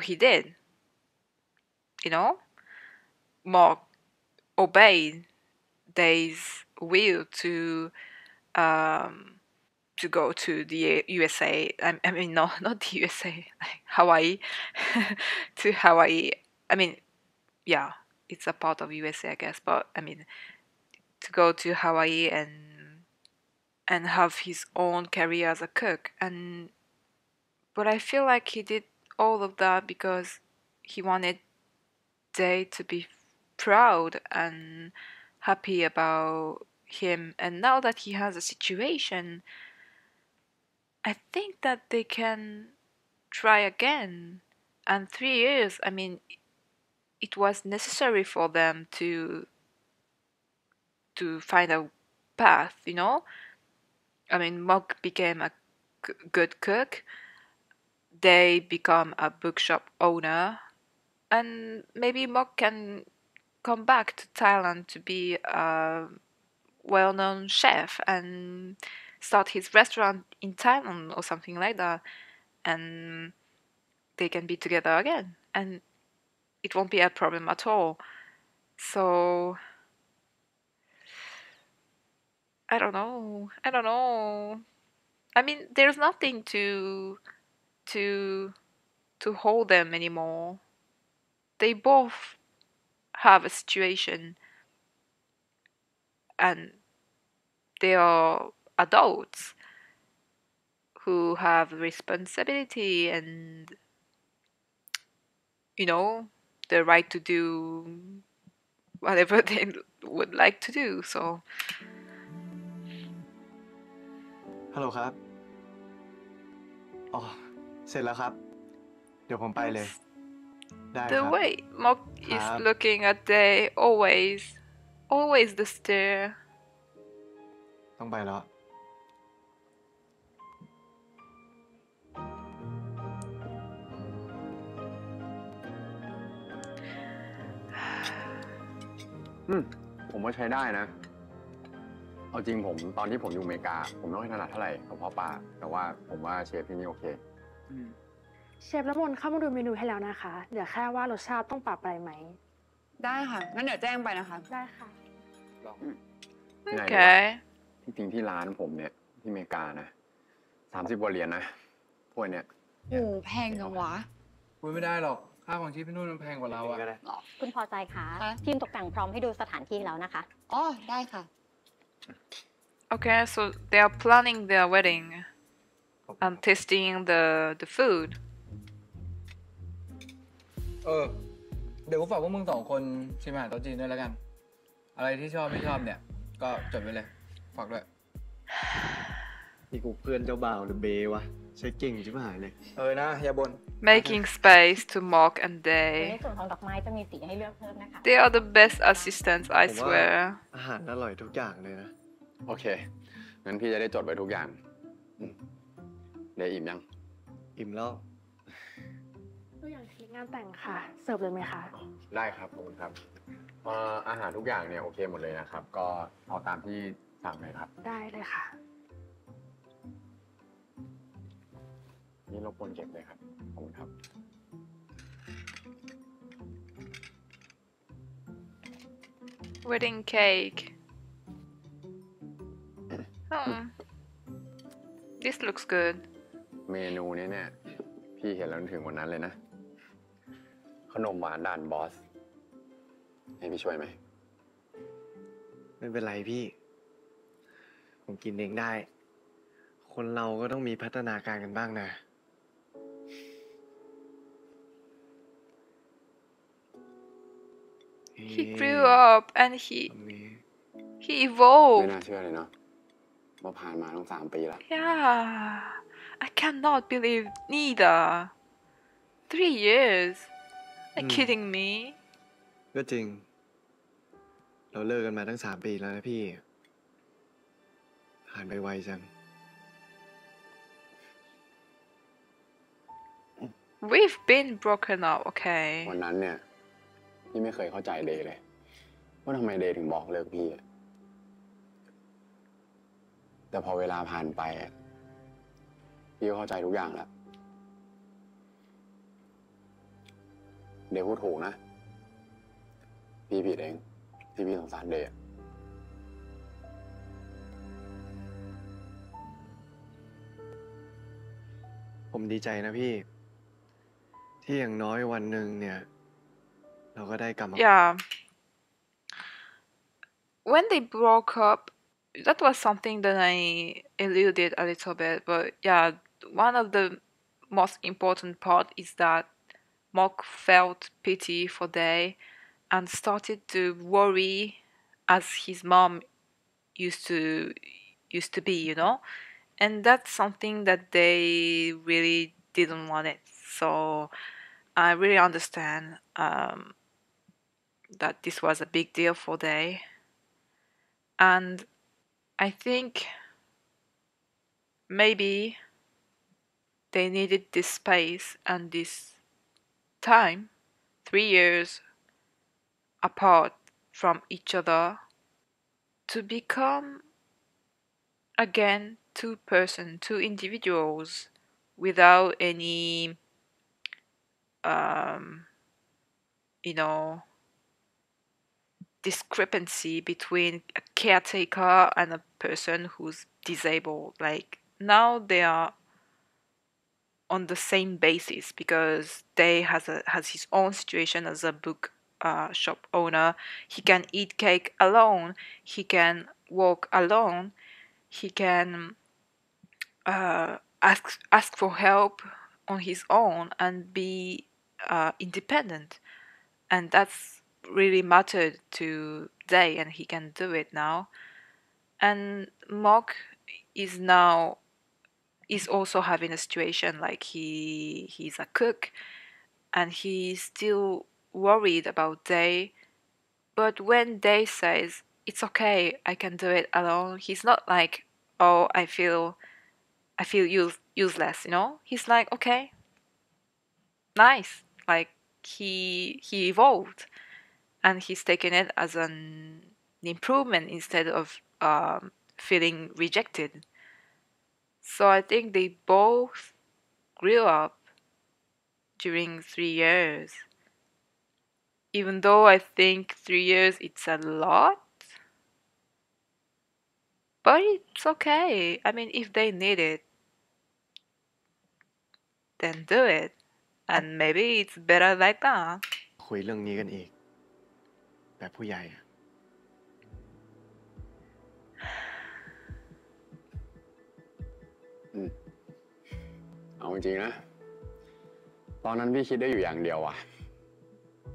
Speaker 2: he did. You know? Mark obeyed Dave's will to go to the USA. I mean, no, not the USA, like Hawaii, to Hawaii. I mean, yeah, it's a part of USA, I guess. But I mean, to go to Hawaii and have his own career as a cook. But I feel like he did all of that because he wanted Dave to be proud and happy about him. And now that he has a situation, I think that they can try again. And 3 years, I mean, it was necessary for them to find a path, you know? I mean, Mog became a good cook. They become a bookshop owner. And maybe Mog can come back to Thailand to be a well-known chef and start his restaurant in Thailand or something like that. And they can be together again. And it won't be a problem at all. So I don't know. I mean, there's nothing to hold them anymore. They both have a situation and they are adults who have responsibility and, you know, the right to do whatever they would like to do. So
Speaker 11: ฮัลโหลครับ อ๋อ เสร็จแล้วครับ เดี๋ยวผมไปเลย ได้ค
Speaker 2: the
Speaker 11: รับ
Speaker 2: way Mok is looking at Day, always the stare.
Speaker 11: ต้องไปแล้ว
Speaker 6: ผมว่าใช้ได้นะ เอาจริงผมตอนที่ผมอยู่อเมริกา ผมไม่ค่อยถนัดเท่าไหร่กับพ่อปลาแต่ว่าผมว่าเชฟที่นี่โอเค
Speaker 13: เชฟละมนเข้ามาดูเมนูให้แล้วนะคะเหลือแค่ว่ารสชาติต้องปรับอะไรไหม
Speaker 5: ได้ค่ะ งั้นเดี๋ยวแจ้งไปนะคะ
Speaker 13: ได้ค่ะ
Speaker 6: ที่ไหน
Speaker 2: โอ
Speaker 6: ดี
Speaker 2: เค
Speaker 6: วะที่จริงที่ร้านผมเนี่ยที่อเมริกานะ30 กว่าเหรียญนะพวกเนี้ย
Speaker 5: โอ้แพงจังวะ
Speaker 9: คุยไม่ได้หรอก ค่าของชีพพี่นุ่นมันแพงกว่าเราอะ
Speaker 14: คุณพอใจคะทีมตกแต่งพร้อมให้ดูสถานที่แล้วนะคะ
Speaker 5: อ๋อ ได้ค่ะ
Speaker 2: Okay, so they are planning their wedding and tasting the food.
Speaker 9: เดี๋ยวกูฝากพวกมึง2 คนชิมอาหารโต๊ะจีนด้วยแล้วกัน อะไรที่ชอบไม่ชอบเนี่ย ก็จดไว้เลย ฝากด้วย
Speaker 11: นี่กูเพื่อนเจ้าบ่าวหรือเบวะ ใช้เก่งชิบหายเลย
Speaker 9: นะ อย่าบ่น
Speaker 2: Making space to Mark and
Speaker 14: ใน
Speaker 2: Day.
Speaker 14: ส่วนของดอกไม้จะมีสีให้เลือกเพิ่มนะคะ
Speaker 2: They are the best assistants, I
Speaker 11: ผมว่า
Speaker 2: swear.
Speaker 11: อาหารอร่อยทุกอย่างเลยนะ
Speaker 6: โอเค งั้นพี่จะได้จดไว้ทุกอย่างเดี๋ยวอิ่มยัง
Speaker 11: อิ่มแล้ว
Speaker 13: ตัวอย่างคลิปงานแต่งค่ะ เสิร์ฟเลยไหมคะ
Speaker 6: ได้ครับขอบคุณครับ อาหารทุกอย่างเนี่ยโอเคหมดเลยนะครับ ก็เอาตามที่สั่งเลยครับ
Speaker 13: ได้เลยค่ะ
Speaker 6: นี่รบกวนเก็บเลยครับขอบคุณครับ
Speaker 2: wedding cake. Oh, this looks good.
Speaker 6: เมนูนี้เนี่ยพี่เห็นแล้วนึกถึงวันนั้นเลยนะ ขนมหวานด่านบอส ให้พี่ช่วยไหม
Speaker 11: ไม่เป็นไรพี่ ผมกินเองได้ คนเราก็ต้องมีพัฒนาการกันบ้างนะ
Speaker 2: He grew up and he evolved.
Speaker 6: ไม่น่าเชื่อเลยเนาะว่าผ่านมาต้อง3 ปีแล้ว
Speaker 2: Yeah, I cannot believe neither. 3 years. Are you kidding me?
Speaker 11: ก็จริง เราเลิกกันมาตั้ง3 ปีแล้วนะพี่ ผ่านไปไวจัง
Speaker 2: We've been broken up, okay?
Speaker 6: วันนั้นเนี่ยพี่ไม่เคยเข้าใจเดย์เลย ว่าทำไมเดย์ถึงบอกเลิกพี่อะแต่พอเวลาผ่านไปอะพี่ก็เข้าใจทุกอย่างแล้ว เดย์พูดถูกนะ พี่ผิดเองที่พี่สงสารเดย์
Speaker 11: ผมดีใจนะพี่ ที่อย่างน้อยวันหนึ่งเนี่ย เราก็ได้กลับมา
Speaker 2: Yeah. When they broke up, that was something that I eluded a little bit, but yeah, one of the most important part is that Mark felt pity for Day and started to worry as his mom used to be, you know? And that's something that they really didn't want it. So I really understand that this was a big deal for Day. And I think maybe they needed this space and this time, 3 years apart from each other, to become again two individuals without any you know, discrepancy between a caretaker and a person who's disabled. Like now they are on the same basis because Day has his own situation as a book shop owner. He can eat cake alone. He can walk alone. He can ask for help on his own and be independent, and that's really mattered to Day, and he can do it now. And Mark is also having a situation like he's a cook, and he's still worried about Day. But when Day says it's okay, I can do it alone, he's not like, oh, I feel useless, you know. He's like, okay, nice. Like he evolved, and he's taken it as an improvement instead of feeling rejected. So I think they both grew up during 3 years. Even though I think 3 years it's a lot, but it's okay. I mean, if they need it, then do it. And maybe it's better like that.
Speaker 11: คุยเรื่องนี้กันอีก แบบผู้ใหญ่อะ
Speaker 6: เอาจริงๆนะ ตอนนั้นพี่คิดได้อยู่อย่างเดียวว่ะ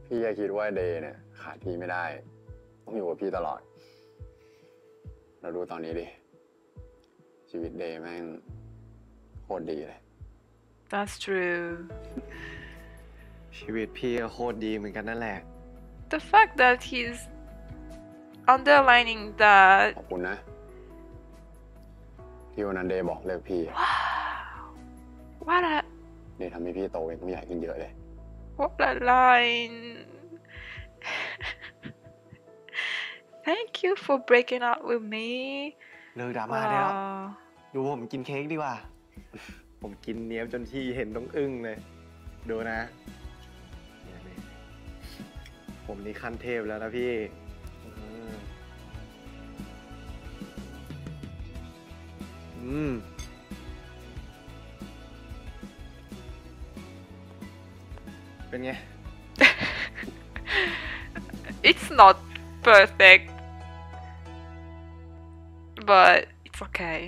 Speaker 6: พี่แค่คิดว่าเดย์เนี่ยขาดพี่ไม่ได้ ต้องอยู่กับพี่ตลอด เราดูตอนนี้ดิ ชีวิตเดย์แม่งโคตรดีเลย
Speaker 2: That's true.
Speaker 11: ชีวิตพี่ก็โคตรดีเหมือนกันนั่นแหละ
Speaker 2: The fact that he's underlining that.
Speaker 6: ขอบคุณนะ ที่วันนั้นเดย์บอกเลิกพี่
Speaker 2: What a
Speaker 6: เดย์ทำให้พี่โตเป็นผู้ใหญ่ขึ้นเยอะเลย
Speaker 2: what a line. Thank you for breaking up with me
Speaker 11: เลิกดราม่าได้แล้วดูผมกินเค้กดีกว่า ผมกินเนี้ยจนที่เห็นต้องอึ้งเลยดูนะนี่ผมนี่ขั้นเทพแล้วนะพี่เป็นไง
Speaker 2: It's not perfect but it's okay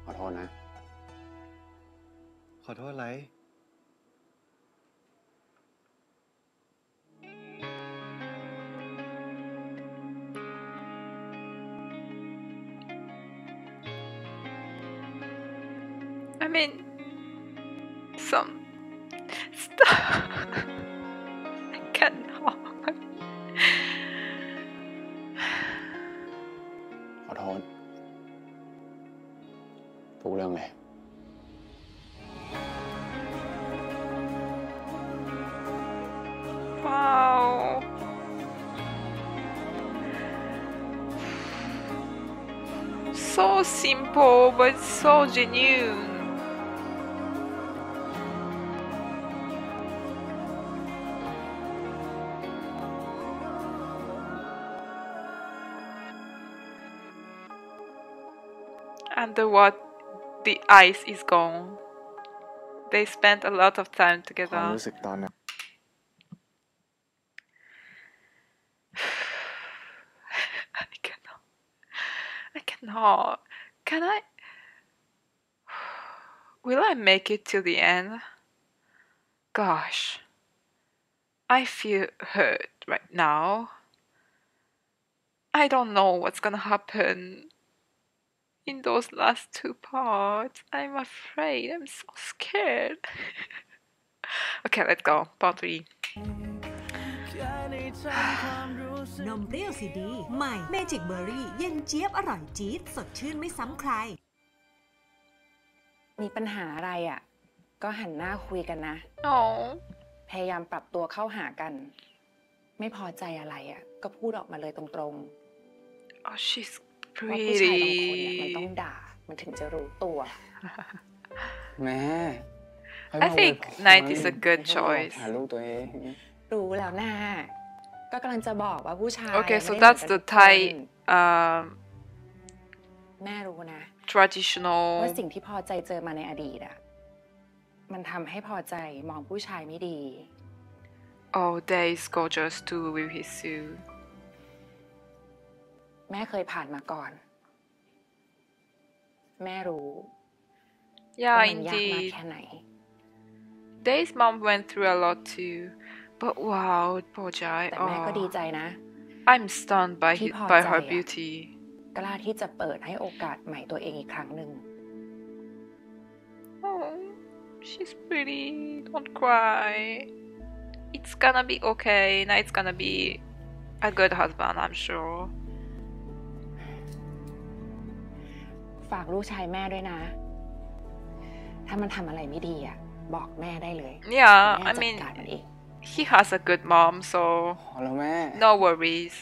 Speaker 6: ขอโทษนะ
Speaker 11: ขอโทษอะไร
Speaker 2: I mean some stuff I cannot
Speaker 6: ขอโทษทุกเรื่องเลย
Speaker 2: Wow. So simple but so genuine. And what the ice is gone. They spent a lot of time
Speaker 11: ความ
Speaker 2: together.
Speaker 11: รู้สึกตอนนั้น
Speaker 2: I cannot. Can I? Will I make it to the end? Gosh. I feel hurt right now. I don't know what's gonna happen in those last two parts. I'm afraid. I'm so scared. Okay, let's go. Part 3.
Speaker 3: นมเปรี้ยวซีดีใหม่เมจิกเบอร์รี่เย็นเจี๊ยบอร่อยจี๊ดสดชื่นไม่ซ้ำใคร
Speaker 12: มีปัญหาอะไรอ่ะก็หันหน้าคุยกันนะ พยายามปรับตัวเข้าหากันไม่พอใจอะไรอ่ะก็พูดออกมาเลยตรงๆ
Speaker 2: Oh, she's
Speaker 12: ว่าผู้ชายบางคนเนี่ย
Speaker 2: pretty.
Speaker 12: มันต้องด่ามันถึงจะรู้ตัว
Speaker 6: แม่
Speaker 2: I think night is a good choice.
Speaker 6: ถ่ายรูปตัวเอง
Speaker 12: รู้แล้วนะก็กำลังจะบอกว่าผู้ชาย
Speaker 2: Okay, so
Speaker 12: ไม่ได้
Speaker 2: that's
Speaker 12: เหมือน
Speaker 2: the
Speaker 12: กันทุกคน
Speaker 2: Thai
Speaker 12: แม่รู้นะ
Speaker 2: traditional.
Speaker 12: ว่าสิ่งที่พอใจเจอมาในอดีตอะมันทำให้พอใจมองผู้ชายไม่ดี
Speaker 2: Oh, there is gorgeous too with his suit.
Speaker 12: แม่เคยผ่านมาก่อน แม่รู้
Speaker 2: Yeah,
Speaker 12: ว่ามันยากมาก
Speaker 2: indeed.
Speaker 12: แค่ไหน
Speaker 2: Dave's mom went through a lot too. But wow, poor Jai.
Speaker 12: แต่แม่ก็ดีใจนะ
Speaker 2: I'm stunned by
Speaker 12: ที่พอ
Speaker 2: by
Speaker 12: ใจ
Speaker 2: her
Speaker 12: อะ
Speaker 2: beauty.
Speaker 12: กล้าที่จะเปิดให้โอกาสใหม่ตัวเองอีกครั้งหนึ่ง
Speaker 2: Oh, she's pretty. Don't cry. It's gonna be okay. Night's gonna be a good husband, I'm sure.
Speaker 12: ฝากลูกชายแม่ด้วยนะ ถ้ามันทำอะไรไม่ดีอะบอกแม่ได้เลย
Speaker 2: Yeah,
Speaker 12: แม่
Speaker 2: I
Speaker 12: จัด
Speaker 2: mean,
Speaker 12: การมันเอง
Speaker 2: he has a good mom, so
Speaker 6: พอแล้วแม่
Speaker 2: no worries.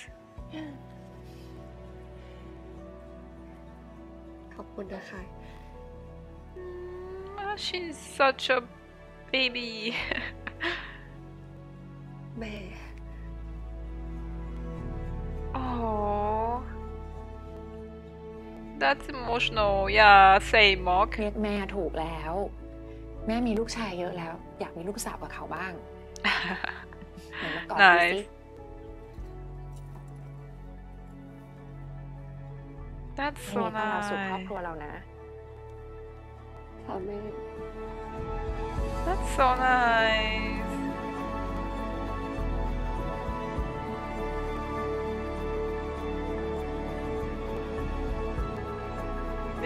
Speaker 5: ขอบคุณนะคะ
Speaker 2: She's such a baby.
Speaker 5: แม่
Speaker 2: Oh, that's emotional. Yeah, same, Mark.
Speaker 12: เรียกแม่ถูกแล้ว แม่มีลูกชายเยอะแล้ว อยากมีลูกสาวกับเขาบ้างไหนมากอดดูสิ
Speaker 2: Nice. That's
Speaker 12: ยิน
Speaker 2: so
Speaker 12: ดีต้อนรับสู่ครอบ
Speaker 2: nice.
Speaker 12: ครัวเรานะ
Speaker 5: ค่ะแม่
Speaker 2: That's so nice.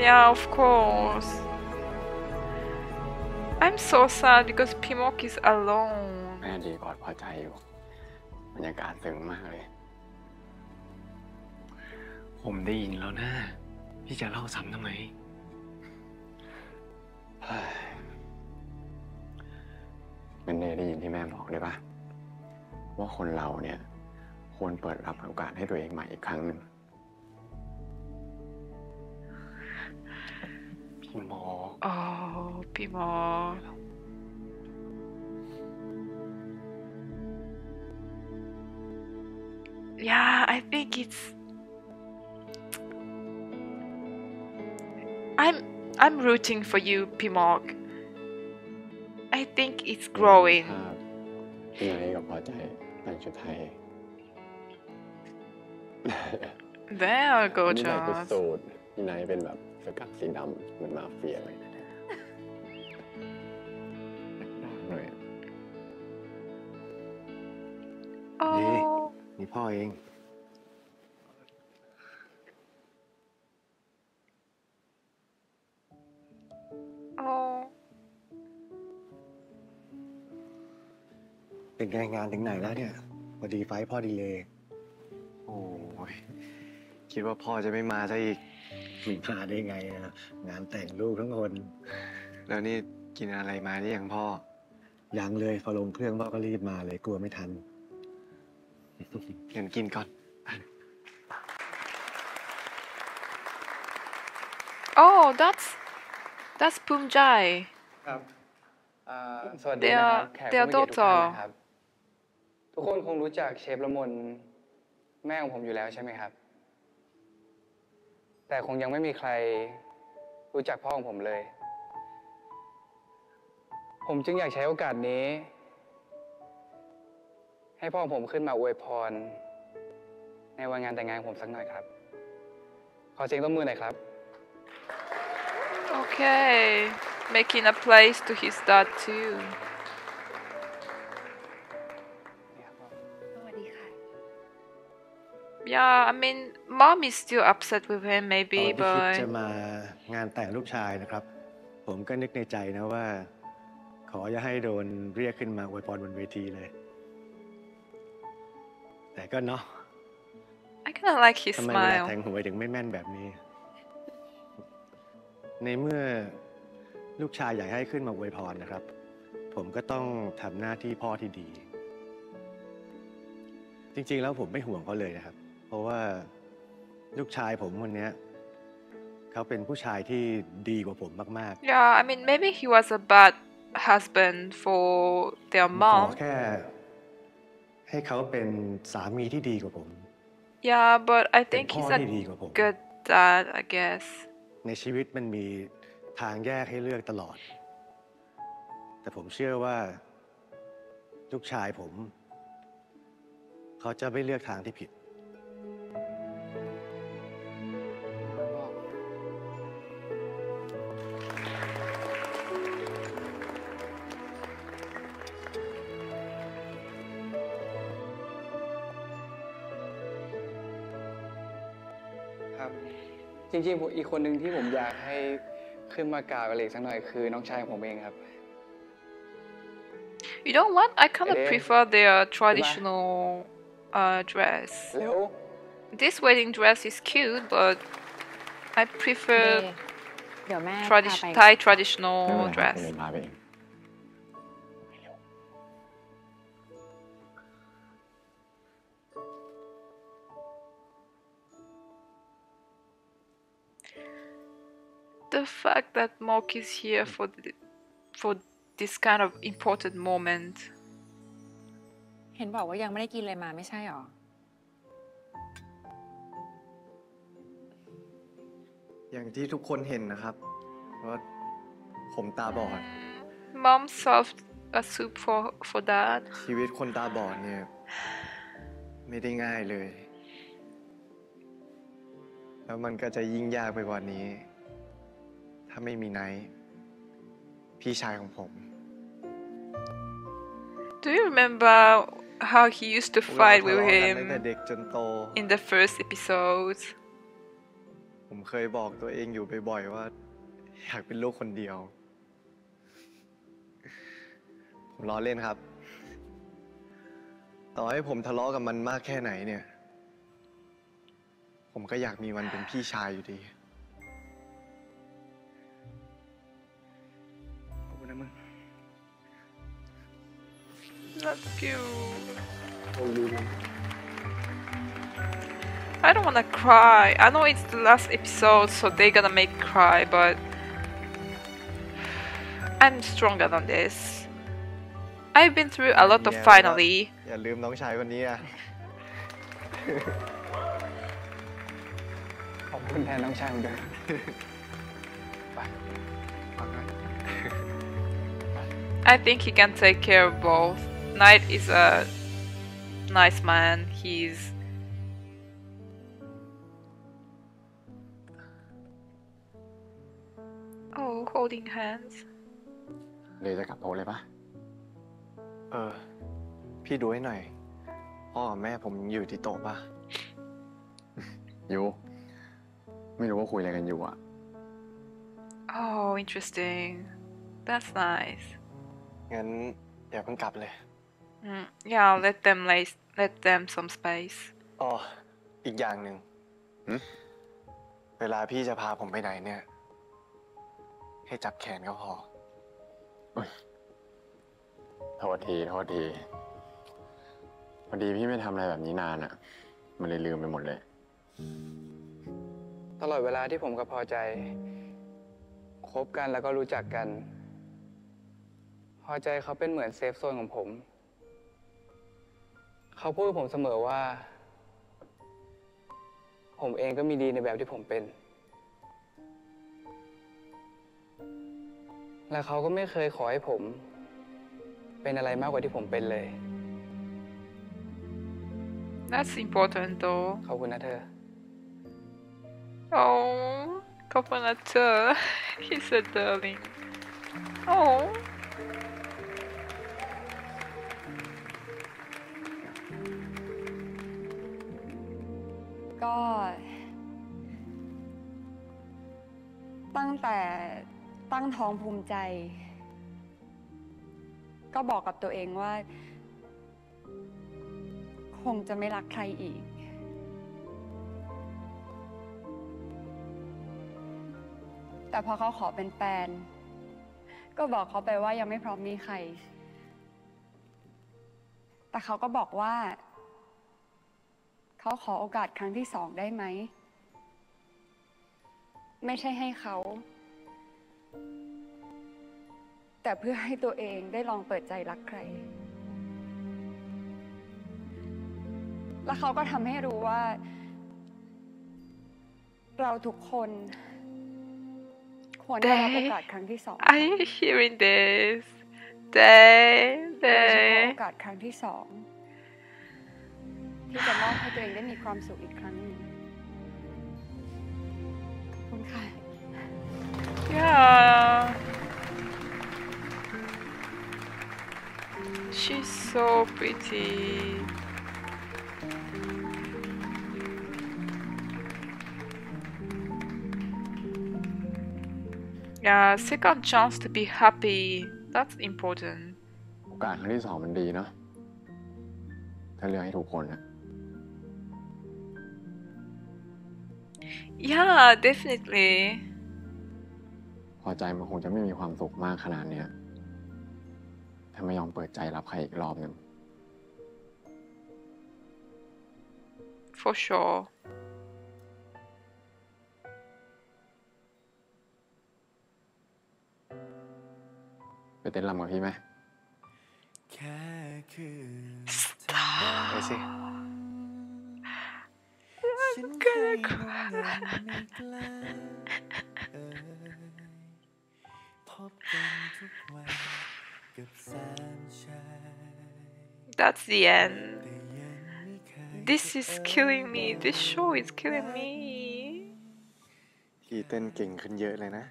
Speaker 2: Yeah, of course. I'm so sad because Pimok is alone.
Speaker 6: แม่ดีกอดพอใจอยู่บรรยากาศซึ้งมากเลย
Speaker 11: ผมได้ยินแล้วนะพี่จะเล่าซ้ำทำไม
Speaker 6: เป็นเนได้ยินที่แม่บอกได้ปะว่าคนเราเนี่ย ควรเปิดรับโอกาสให้ตัวเองใหม่อีกครั้งหนึ่งพี่หมอ
Speaker 2: พี่หมอYeah, I think I'm rooting for you, Pimog. I think it's growing.
Speaker 6: พี่ไนท์กับพอใจแต่งชุดไทย
Speaker 2: They are
Speaker 6: นี่ใส่กุ
Speaker 2: gorgeous.
Speaker 6: สูทพี่ไนท์เป็นแบบสกัดสีดำเหมือนมาเฟียเลยหน่อย
Speaker 11: นี่พ่อเองเป็นไงงานถึงไหนแล้วเนี่ยพอดีไฟพ่อดีเลยโอ้ยคิดว่าพ่อจะไม่มาซะอีกไม่มาได้ไงอะงานแต่งลูกทั้งคนแล้วนี่กินอะไรมานี่ยังพ่อยังเลยพอลงเครื่องพ่อก็รีบมาเลยกลัวไม่ทันเดี๋ยวกินก่อน
Speaker 2: Oh, that's Pumjai.
Speaker 9: ครับสวัสดีนะครับแขกผู้มีเกียรติทุกท่านนะครับทุกคนคงรู้จักเชฟละมนแม่ของผมอยู่แล้วใช่ไหมครับแต่คงยังไม่มีใครรู้จักพ่อของผมเลยผมจึงอยากใช้โอกาสนี้ให้พ่อของผมขึ้นมาอวยพรในวันงานแต่งงานของผมสักหน่อยครับขอเสียงตบมือหน่อยครับ
Speaker 2: Okay, making a place to his dad too. Yeah, I mean, mom is still upset with him,
Speaker 11: ตอน
Speaker 2: maybe,
Speaker 11: ที่คิด
Speaker 2: but
Speaker 11: จะมางานแต่งลูกชายนะครับผมก็นึกในใจนะว่าขออย่าให้โดนเรียกขึ้นมาอวยพรบนเวทีเลยแต่ก็เนาะ
Speaker 2: I kind of like his
Speaker 11: ทำไมเวลา
Speaker 2: smile.
Speaker 11: แทงหวยถึงไม่แม่นแบบนี้ในเมื่อลูกชายอยากให้ขึ้นมาอวยพรนะครับผมก็ต้องทำหน้าที่พ่อที่ดี จริงๆแล้วผมไม่ห่วงเขาเลยนะครับเพราะว่าลูกชายผมคนนี้เขาเป็นผู้ชายที่ดีกว่าผมมาก
Speaker 2: Yeah, I mean, maybe he was a bad husband for their
Speaker 11: ๆขอ
Speaker 2: mom.
Speaker 11: แค่ให้เขาเป็นสามีที่ดีกว่าผม
Speaker 2: Yeah, but I
Speaker 11: เป็น
Speaker 2: think
Speaker 11: พ่อ
Speaker 2: he's a
Speaker 11: ที่ดีกว่าผม
Speaker 2: good dad, I guess.
Speaker 11: ในชีวิตมันมีทางแยกให้เลือกตลอด แต่ผมเชื่อว่าลูกชายผมเขาจะไม่เลือกทางที่ผิด
Speaker 9: ครับจริงๆผมอีกคนหนึ่งที่ผมอยากให้ขึ้นมากล่าวอะไรสักหน่อยคือน้องชายของผมเองครับ
Speaker 2: You know what? I kind of
Speaker 9: Ede.
Speaker 2: prefer their traditional dress.
Speaker 9: เร็ว
Speaker 2: This wedding dress is cute, but I prefer
Speaker 12: เดี๋ยวแม่พาไป
Speaker 2: Thai traditional
Speaker 6: ไม่เป็นไรครับ
Speaker 2: dress.
Speaker 6: ผมพาไปเอง
Speaker 2: The fact that Mok is here for this kind of important moment.
Speaker 12: เห็นบอกว่ายังไม่ได้กินอะไรมาไม่ใช่หรอ
Speaker 11: อย่างที่ทุกคนเห็นนะครับว่าผมตาบอด
Speaker 2: Mom served a soup for Dad.
Speaker 11: ชีวิตคนตาบอดเนี่ยไม่ได้ง่ายเลย แล้วมันก็จะยิ่งยากไปกว่านี้ ถ้าไม่มีไนท์พี่ชายของผม
Speaker 2: Do you remember how he used to fight with
Speaker 11: เราทะเลาะกัน
Speaker 2: him
Speaker 11: ตั้งแต่เด็กจนโต
Speaker 2: in the first episode?
Speaker 11: ผมเคยบอกตัวเองอยู่บ่อยๆว่าอยากเป็นลูกคนเดียว ผมล้อเล่นครับ ต่อให้ผมทะเลาะกับมันมากแค่ไหนเนี่ย ผมก็อยากมีมันเป็นพี่ชายอยู่ดีขอบคุณนะมึง
Speaker 2: That's cute. I don't wanna cry. I know it's the last episode, so they're gonna make me cry, but I'm stronger than this. I've been through a lot of finally.
Speaker 11: อย่าลืมน้องชายคนนี้อะ
Speaker 9: ขอบคุณแทนน้องชายผมด้วย ไปฟังด้วย
Speaker 2: I think he can take care of both. Knight is a nice man. He's holding hands.
Speaker 6: เลยจะกลับโต๊ะเลยปะ
Speaker 11: พี่ดูให้หน่อยพ่อกับแม่ผมอยู่ที่โต๊ะปะ
Speaker 6: ยูไม่รู้ว่าคุยอะไรกันอยู่อะ
Speaker 2: Oh, interesting. That's nice.
Speaker 11: งั้นอย่าเพิ่งกลับเลย
Speaker 2: Yeah, let them some space.
Speaker 11: อ๋ออีกอย่างหนึ่งเวลาพี่จะพาผมไปไหนเนี่ยให้จับแขนก็พอ
Speaker 6: โทษทีพอดีพี่ไม่ทำอะไรแบบนี้นานอะมันเลยลืมไปหมดเลย
Speaker 9: ตลอดเวลาที่ผมกับพอใจคบกันแล้วก็รู้จักกัน พอใจเขาเป็นเหมือนเซฟโซนของผม เขาพูดกับผมเสมอว่า ผมเองก็มีดีในแบบที่ผมเป็น และเขาก็ไม่เคยขอให้ผมเป็นอะไรมากกว่าที่ผมเป็นเลย
Speaker 2: That's important though.
Speaker 9: ขอบคุณนะเธอ
Speaker 2: Oh, coconut. He said darling. Oh.
Speaker 5: ก็ตั้งแต่ตั้งท้องภูมิใจ ก็บอกกับตัวเองว่าคงจะไม่รักใครอีก แต่พอเขาขอเป็นแฟนก็บอกเขาไปว่ายังไม่พร้อมมีใคร แต่เขาก็บอกว่าเขาขอโอกาสครั้งที่2ได้ไหมไม่ใช่ให้เขาแต่เพื่อให้ตัวเองได้ลองเปิดใจรักใครแล้วเขาก็ทำให้รู้ว่าเราทุกคนควรได้รับโอกาสครั้งที่2
Speaker 2: Are you hearing this? They
Speaker 5: โอกาสครั้งที่2ที่จะมอบให้ตัวเองได้มีความสุขอีกครั้งหนึ่งขอบคุณค่ะ
Speaker 2: Yeah. She's so pretty. Yeah, second chance to be happy. That's important.
Speaker 6: โอกาสครั้งที่2มันดีเนาะถ้าเลือกให้ถูกคนนะ
Speaker 2: Yeah, definitely.
Speaker 6: พอใจมันคงจะไม่มีความสุขมากขนาดเนี้ยถ้าไม่ยอมเปิดใจรับใครอีกรอบหนึ่ง
Speaker 2: For sure.
Speaker 6: ไปเต้นรำกับพี่ไหม
Speaker 11: ไปสิ
Speaker 10: I'm gonna cry.
Speaker 2: That's the end. This is killing me. This show is killing me.
Speaker 11: พี่เต้นเก่งขึ้นเยอะเลยนะ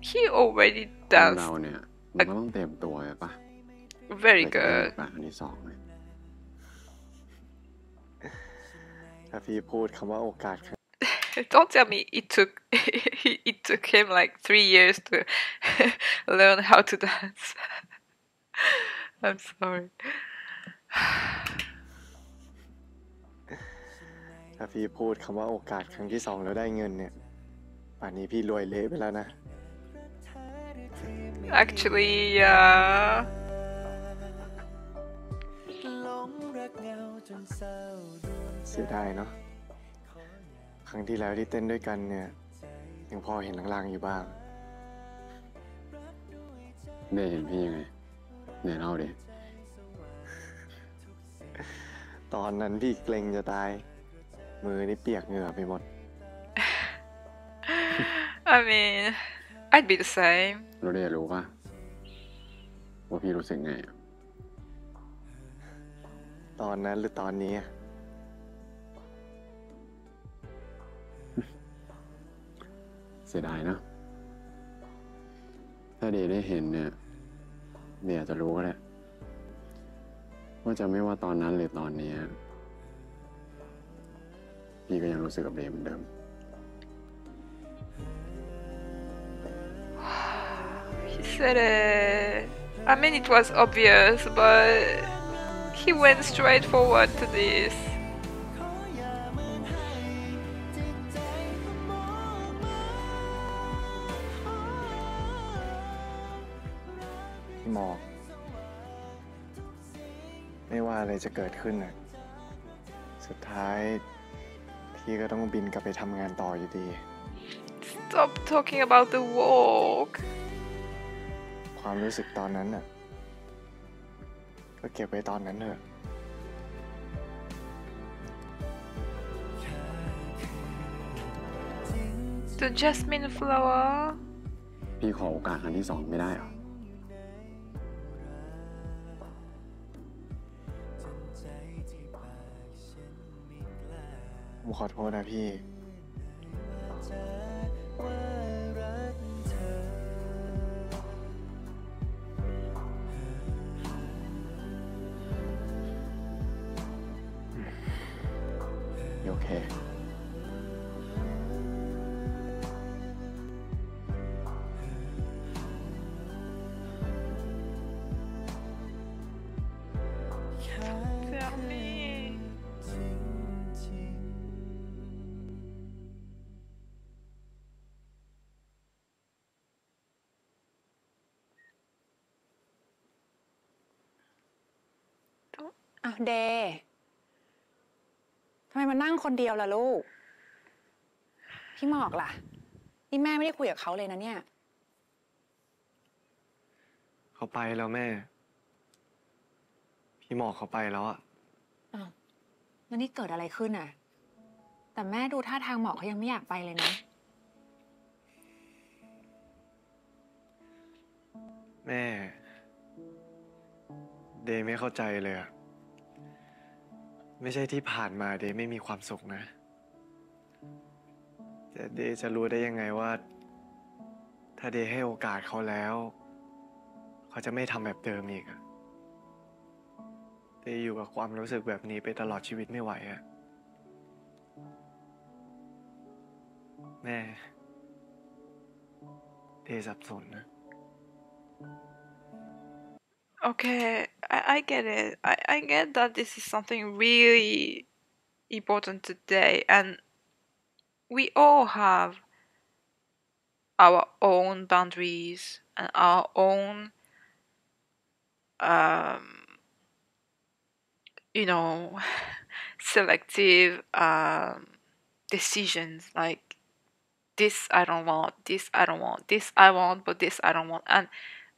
Speaker 2: He already
Speaker 6: เรา
Speaker 2: danced
Speaker 6: เนี่ยมันก็ต้องเตรียมตัวปะ
Speaker 2: very good.
Speaker 6: ครั้งที่2เลย
Speaker 11: ถ้าพี่พูดคำว่าโอกาส
Speaker 2: Don't tell me it took him like 3 years to learn how to dance. I'm sorry.
Speaker 11: ถ้าพี่พูดคำว่าโอกาสครั้งที่2แล้วได้เงินเนี่ยป่านนี้พี่รวยเละไปแล้วนะ
Speaker 2: Actually, yeah.
Speaker 11: เสียดายเนาะ ครั้งที่แล้วที่เต้นด้วยกันเนี่ยยังพอเห็นลางๆอยู่บ้าง
Speaker 6: ได้เห็นพี่ยังไงเนี่ยเล่าดิ
Speaker 11: ตอนนั้นพี่เกรงจะตายมือนี่เปียกเหงื่อไปหมด
Speaker 2: I mean I'd be the same
Speaker 6: เราได้รู้ป่ะว่าพี่รู้สึกไง
Speaker 11: ตอนนั้นหรือตอนนี้
Speaker 6: เสียดายนะถ้าเดย์ได้เห็นเนี่ยเดย์อาจจะรู้ก็ได้ว่าจะไม่ว่าตอนนั้นหรือตอนนี้พี่ก็ยังรู้สึกกับเดย์เหมือนเดิม
Speaker 2: He said it. I mean it was obvious but he went straight forward to this.
Speaker 11: พี่หมอกไม่ว่าอะไรจะเกิดขึ้นน่ะสุดท้ายพี่ก็ต้องบินกลับไปทำงานต่ออยู่ดี
Speaker 2: Stop talking about the walk.
Speaker 11: ความรู้สึกตอนนั้นน่ะก็เก็บไว้ตอนนั้นเถอะ
Speaker 2: The jasmine flower.
Speaker 6: พี่ขอโอกาสครั้งที่ 2ไม่ได้หรอ
Speaker 11: ผมขอโทษนะพี่
Speaker 6: โอเค
Speaker 2: Tell me. Don't
Speaker 12: อ้าวเดย์ทำไมมานั่งคนเดียวล่ะลูก พี่หมอกล่ะ นี่แม่ไม่ได้คุยกับเขาเลยนะเนี่ย
Speaker 11: เขาไปแล้วแม่ พี่หมอกเขาไปแล้วอะ
Speaker 12: อ้าวแล้วนี่เกิดอะไรขึ้นอ่ะ แต่แม่ดูท่าทางหมอกเขายังไม่อยากไปเลยนะ
Speaker 11: แม่ เดย์ไม่เข้าใจเลยอะไม่ใช่ที่ผ่านมาเดย์ไม่มีความสุขนะ แต่เดย์จะรู้ได้ยังไงว่า ถ้าเดย์ให้โอกาสเขาแล้วเขาจะไม่ทำแบบเดิมอีกอะเดย์อยู่กับความรู้สึกแบบนี้ไปตลอดชีวิตไม่ไหวอะแม่เดย์สับสนนะ
Speaker 2: Okay, I get it. I get that this is something really important today, and we all have our own boundaries and our own, selective decisions. Like, this I don't want, this I don't want, this I want, but this I don't want. And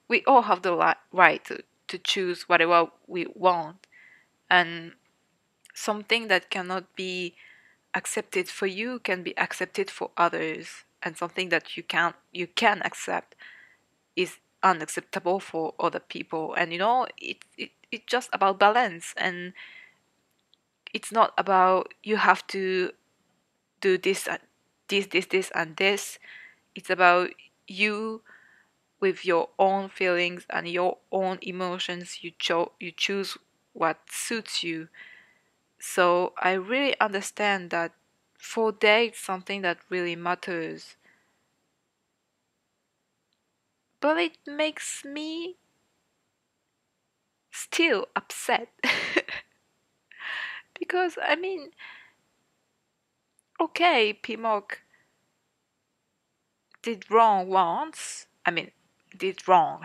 Speaker 2: we all have the right to choose whatever we want. And something that cannot be accepted for you can be accepted for others. And something that you can accept is unacceptable for other people. And it's just about balance. And it's not about you have to do this, and this. It's about you with your own feelings and your own emotions. You choose what suits you. So I really understand that for dates, something that really matters. But it makes me still upset. Because, I mean, okay, Pimok did wrong once. I mean, did wrong.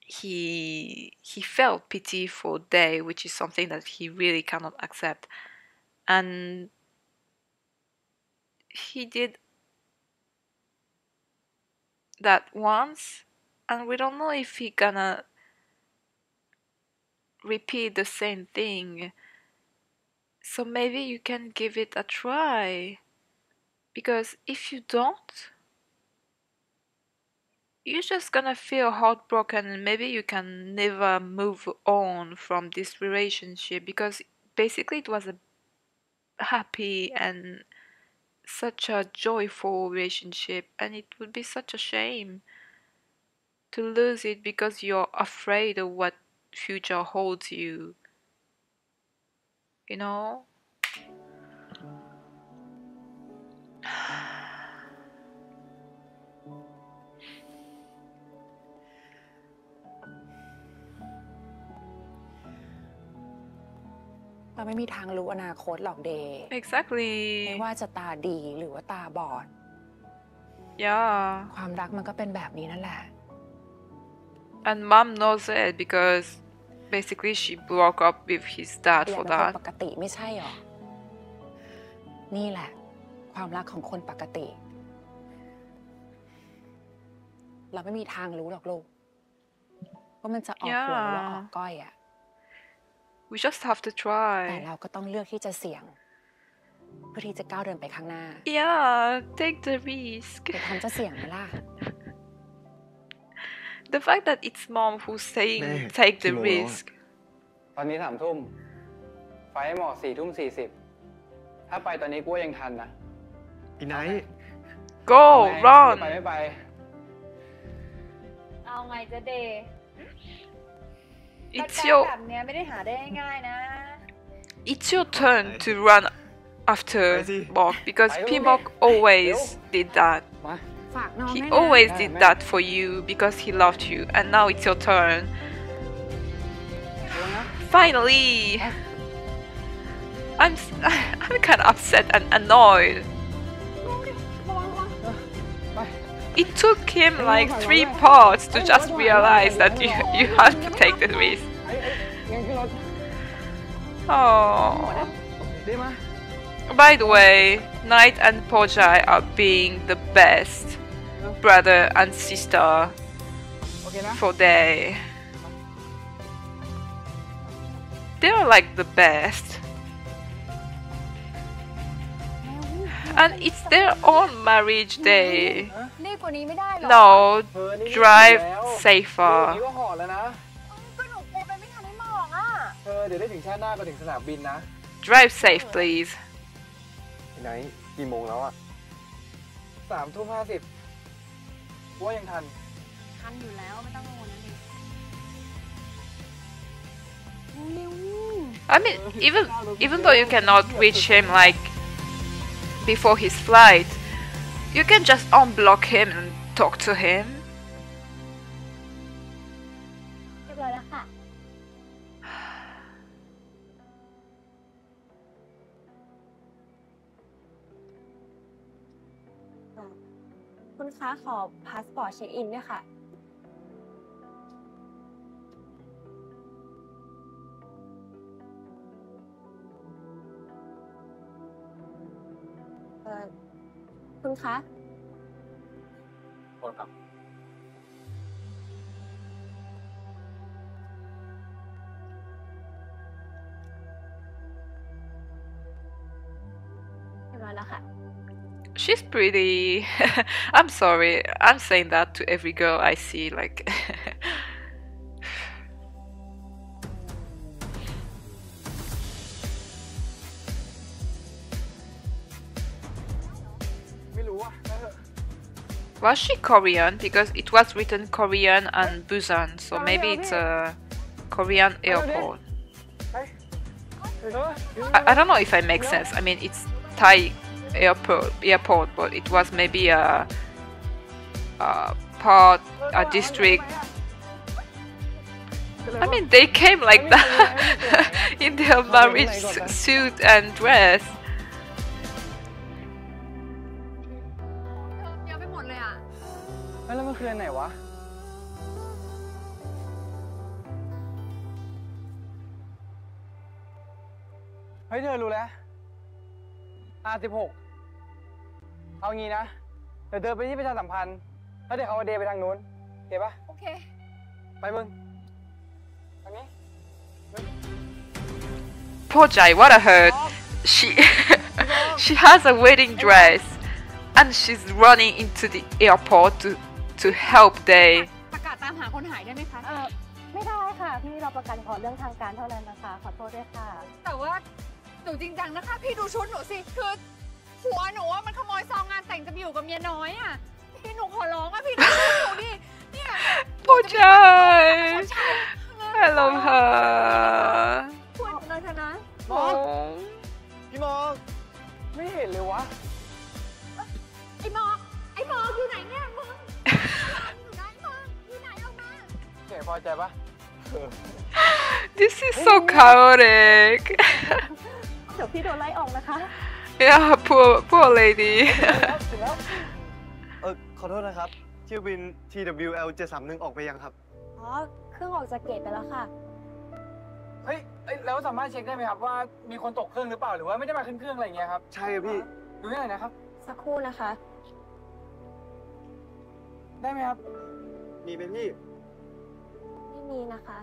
Speaker 2: He felt pity for Day, which is something that he really cannot accept. And he did that once, and we don't know if he gonna repeat the same thing. So maybe you can give it a try, because if you don't, you're just gonna feel heartbroken, and maybe you can never move on from this relationship, because basically it was a happy and such a joyful relationship, and it would be such a shame to lose it because you're afraid of what future holds you, you know?
Speaker 12: เราไม่มีทางรู้อนาคตหรอกเดย์
Speaker 2: Exactly
Speaker 12: ไม่ว่าจะตาดีหรือว่าตาบอด
Speaker 2: Yeah
Speaker 12: ความรักมันก็เป็นแบบนี้นั่นแหละ
Speaker 2: And mom knows it because basically she broke up with his dad for
Speaker 12: เป็นคน
Speaker 2: that
Speaker 12: ปกติไม่ใช่หรอ นี่แหละ ความรักของคนปกติ เราไม่มีทางรู้หรอกลูกว่ามันจะออกหัวหรือว่าออกก้อยอะ
Speaker 2: We just have to try
Speaker 12: แต่เราก็ต้องเลือกที่จะเสี่ยงเพื่อที่จะก้าวเดินไปข้างหน้า
Speaker 2: Yeah take the risk
Speaker 12: เดี๋ยวทำจะเสี่ยงไหมล่ะ
Speaker 2: The fact that it's mom who's saying take the risk
Speaker 9: ตอนนี้3 ทุ่มไฟหมอก4 ทุ่ม 40ถ้าไปตอนนี้กูยังทันนะ
Speaker 11: พี่ไนท์
Speaker 2: Go run
Speaker 9: ไม่ไป
Speaker 5: เอาไงจะเดย์
Speaker 2: It's your
Speaker 5: แบบนี้ไม่ได้หาได้ง่ายๆนะ
Speaker 2: It's your turn to run after Mok because Pimok always did that. He always did that for you because he loved you, and now it's your turn. Finally! I'm kind of upset and annoyed. It took him like 3 parts to just realize that you had to take the risk. Oh. By the way, Knight and Pojai are being the best brother and sister for day. They're like the best. And it's their own marriage day. No, drive safer.
Speaker 9: เดี๋ยวได้ถึงชาติหน้าก็ถึงสนามบินนะ
Speaker 2: Drive safe, please.
Speaker 11: พี่ไนท์กี่โมงแล้วอะ
Speaker 9: 3 ทุ่ม 50ว่ายังทัน
Speaker 5: ทันอยู่แล้วไม่ต้องกังวลนะดิ
Speaker 2: I mean, even though you cannot reach him like before his flight, you can just unblock him and talk to him.
Speaker 5: เรียบร้อยแล้วค่ะ คุณคะขอพาสปอร์ตเช็คอินด้วยค่ะ คุณคะ
Speaker 9: ครับ
Speaker 5: เรียบร้อยแล้วค่ะ
Speaker 2: She's pretty. I'm sorry. I'm saying that to every girl I see. Like,
Speaker 9: ไม่รู้อ่ะ
Speaker 2: was she Korean? Because it was written Korean and Busan, so maybe it's a Korean airport. I don't know if I make sense. I mean, it's Thai airport, but it was maybe a part, a district. I mean, they came like that in their marriage suit and dress.
Speaker 5: เยอะไปหมดเลยอ่ะ
Speaker 9: แล้วมันคืออันไหนวะ เฮ้ยเธอรู้แล้ว R16 เอางี้นะเดี๋ยวเดินไปที่ประชาสัมพันธ์แล้วเดี๋ยวเขาเอาเดย์ไปทางนู้นโอเคปะ
Speaker 5: โอเค
Speaker 9: ไปมึงทางนี้
Speaker 2: Poor Jai, what a hurt. She she has a wedding dress and she's running into the airport to help Day.
Speaker 5: ประกาศตามหาคนหายได้ไหมคะ
Speaker 14: ไม่ได้ค่ะ พี่เราประกันขอเรื่องทางการเท่านั้นนะคะ ขอโทษด้วยค่ะ
Speaker 5: แต่ว่าหนูจริงจังนะคะ พี่ดูชุดหนูสิคือหัวหนูมันขโมยซองงานแต่งจะไปอยู่กับเมียน้อยอ่ะพี่หนูขอร้องอ่ะพี่ดูชุดหนูดิเนี่ย
Speaker 2: Poor Jai. I love her.
Speaker 5: พูดเลยเถอะนะ
Speaker 2: Oh.
Speaker 11: พี่มอง
Speaker 9: ไม่เห็นเลยวะ
Speaker 5: ไอ้หมอกอยู่ไหนเนี่ยมึงอยู่ไหนมึงอยู่ไหนออกมา
Speaker 9: เก๋พอใจปะ
Speaker 2: This is so chaotic.
Speaker 14: เดี๋ยวพี่โดนไล่ออกนะคะ
Speaker 2: Yeah, poor lady.
Speaker 11: ขอโทษนะครับเที่ยวบิน TWL 731ออกไปยังครับ
Speaker 14: อ๋อ เครื่องออกจากเกตไปแล้วค่ะ
Speaker 9: เฮ้ยแล้วสามารถเช็คได้ไหมครับว่ามีคนตกเครื่องหรือเปล่าหรือว่าไม่ได้มาขึ้นเครื่องอะไรอย่างเงี้ยครับ
Speaker 11: ใช่ครับพี่
Speaker 9: ดูได้นะครับ
Speaker 14: สักครู่นะคะ
Speaker 9: ได้ไหมครับ
Speaker 11: มีเป็นพี่
Speaker 14: ไม่มีนะคะ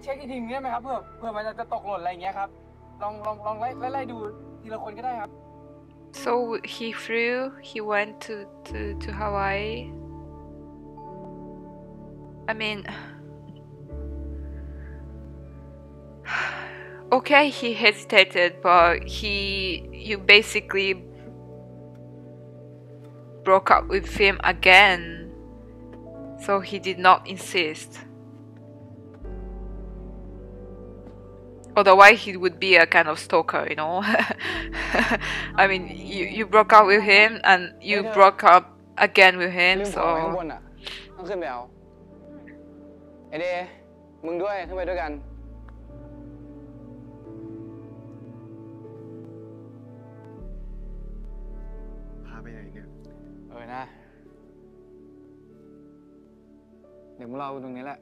Speaker 9: เช็คอีกทีนึงได้ไหมครับเผื่อมันจะตกหล่นอะไรอย่างเงี้ยครับลองไล่ดูทีละคนก็ได้ครับ
Speaker 2: So he flew. He went to Hawaii. I mean, okay, he hesitated, but you basically broke up with him again. So he did not insist. Otherwise, he would be a kind of stalker, you know. I mean, you broke up with him and you broke up again with him,
Speaker 9: ลืมของไว้ข้างบ
Speaker 2: so
Speaker 9: นอ่ะต้องขึ้นไปเอาไอเดย์มึงด้วยขึ้นไปด้วยกัน
Speaker 11: พาไปไหนเนี่ย
Speaker 9: นะเดี๋ยวมึงรอกูตรงนี้แหละ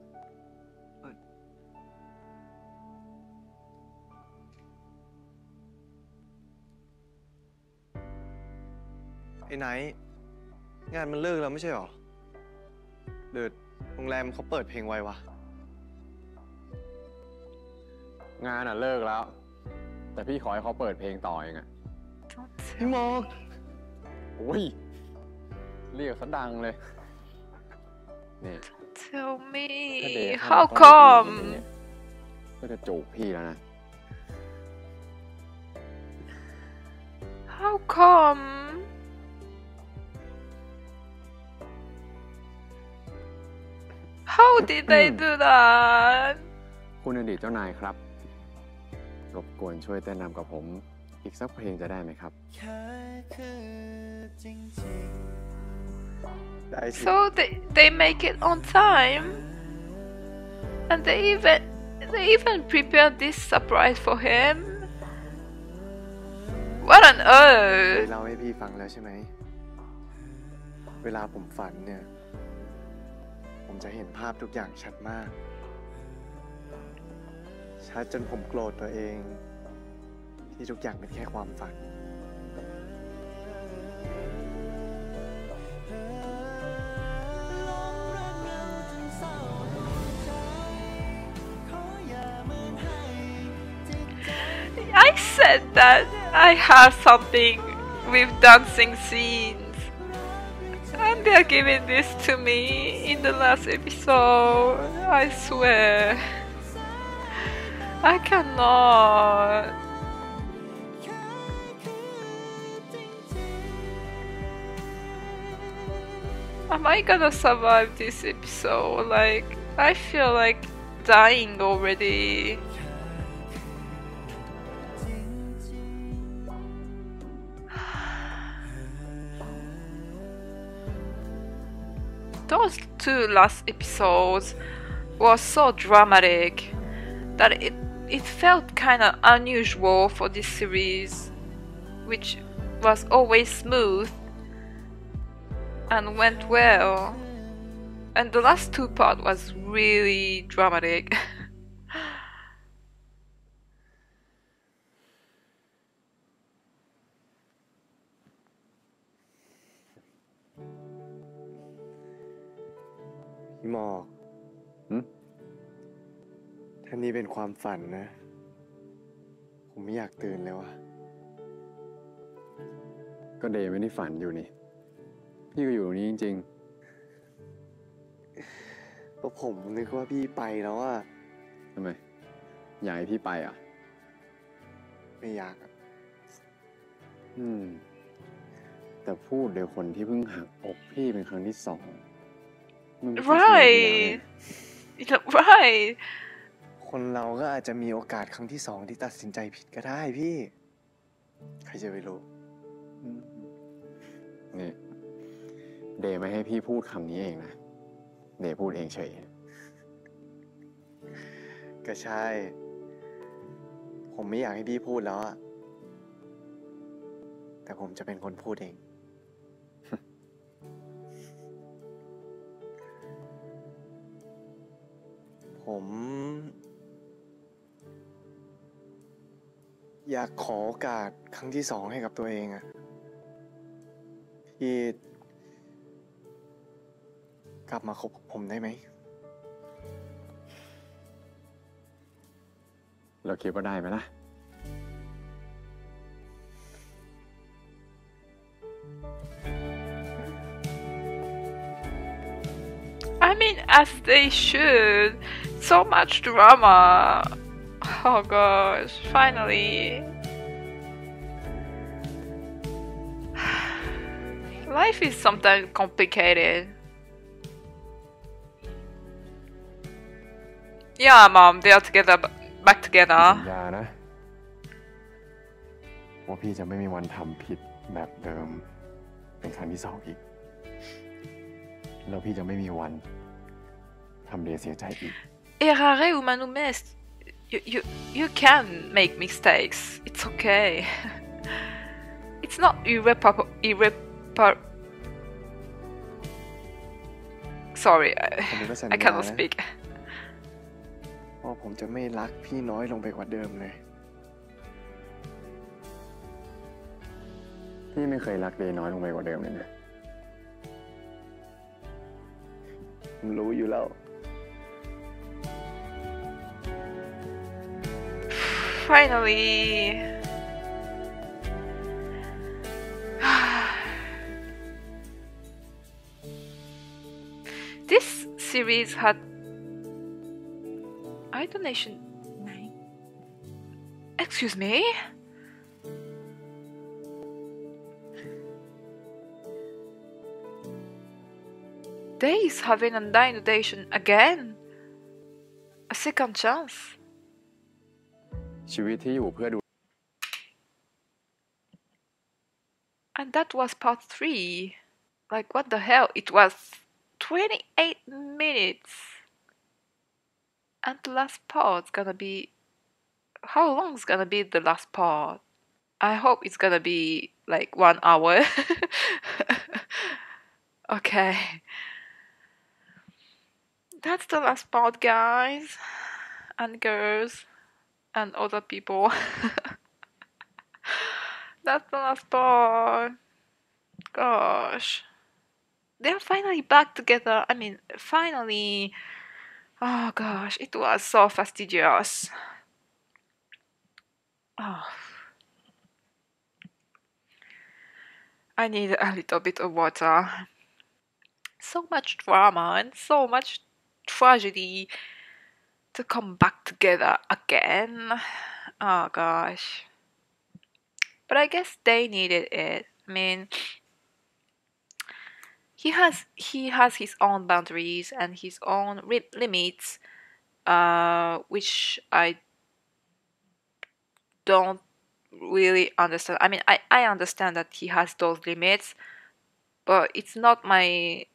Speaker 11: ไอ้ไนท์งานมันเลิกแล้วไม่ใช่หรอเดือดโรงแรมเขาเปิดเพลงไว้วะ
Speaker 6: งานเลิกแล้ว แต่พี่ขอให้เขาเปิดเพลงต่อเองอะ
Speaker 11: พี่มอก
Speaker 6: โอ้ยเรียกซะดังเลยนี่
Speaker 2: tell
Speaker 6: ถ้าเด
Speaker 2: me
Speaker 6: ย์
Speaker 2: how come
Speaker 6: ก็จะจูบพี่แล้วนะ
Speaker 2: how come how did they do that
Speaker 6: คุณอดีตเจ้านายครับ รบกวนช่วยเต้นนำกับผมอีกสักเพลงจะได้ไหมครับ
Speaker 11: ได้สิ
Speaker 2: so they make it on time and they even prepared this surprise for him what on
Speaker 11: เคย
Speaker 2: earth
Speaker 11: เล่าให้พี่ฟังแล้วใช่ไหมเวลาผมฝันเนี่ยผมจะเห็นภาพทุกอย่างชัดมากชัดจนผมโกรธตัวเองที่ทุกอย่างเป็นแค่ความฝัน
Speaker 2: I said that I have something with dancing scenes and they're giving this to me in the last episode. I swear I cannot. Am I gonna survive this episode? Like, I feel like dying already. Those two last episodes were so dramatic that it felt kind of unusual for this series, which was always smooth and went well. And the last two part was really dramatic.
Speaker 11: Hey,
Speaker 2: เ
Speaker 11: พี่หมอกถ้านี่เป็นความฝันนะผมไม่อยากตื่นเลยว่ะ
Speaker 6: ก็เดย์ไม่ได้ฝันอยู่นี่พี่ก็อยู่ตรงนี้จริง
Speaker 11: ๆเพราะผมนึกว่าพี่ไปแล้วอะ
Speaker 6: ทำไมอยากให้พี่ไปอ่ะ
Speaker 11: ไม่อยากอะ
Speaker 6: แต่พูดโดยคนที่เพิ่งหักอกพี่เป็นครั้งที่2
Speaker 2: right right
Speaker 11: คนเราก็อาจจะมีโอกาสครั้งที่2ที่ตัดสินใจผิดก็ได้พี่ใครจะไปรู้
Speaker 6: นี่เดย์ไม่ให้พี่พูดคำนี้เองนะเดย์พูดเองเฉย
Speaker 11: ก็ใช่ผมไม่อยากให้พี่พูดแล้วอะแต่ผมจะเป็นคนพูดเองผมอยากขอโอกาสครั้งที่2ให้กับตัวเองอะที่กลับมาคบกับผมได้ไหม
Speaker 6: เราคิดว่าได้ไหมล่ะ
Speaker 2: I mean, as they should. So much drama. Oh gosh, finally. Life is sometimes complicated. Yeah, Mom, they are together, back together.
Speaker 6: สัญญานะว่าพี่จะไม่มีวันทำผิดแบบเดิมเป็นครั้งที่2อีกแล้วพี่จะไม่มีวันทำเดย์เสียใจอีก
Speaker 2: Errare humanum est. You can make mistakes. It's okay. It's not Sorry, I cannot speak.
Speaker 11: ว่าผมจะไม่รักพี่น้อยลงไปกว่าเดิมเลย
Speaker 6: พี่ไม่เคยรักเดย์น้อยลงไปกว่าเดิมเลยนะ
Speaker 11: ผมรู้อยู่แล้ว
Speaker 2: Finally. This series had donation 9. Excuse me? Days having a donation again? A second chance?
Speaker 6: ชีวิตที่อยู่เพื่อดู
Speaker 2: And that was part 3. Like, what the hell? It was 28 minutes. And the last part's gonna be... How long is gonna be the last part? I hope it's gonna be like 1 hour. Okay. That's the last part, guys. And girls. And other people. That's the last part. Gosh. They're finally back together. I mean, finally. Oh gosh, it was so fastidious. Oh. I need a little bit of water. So much drama and so much tragedy to come back together again. Oh gosh. But I guess they needed it. I mean, he has his own boundaries and his own limits, which I don't really understand. I mean, I understand that he has those limits, but it's not my...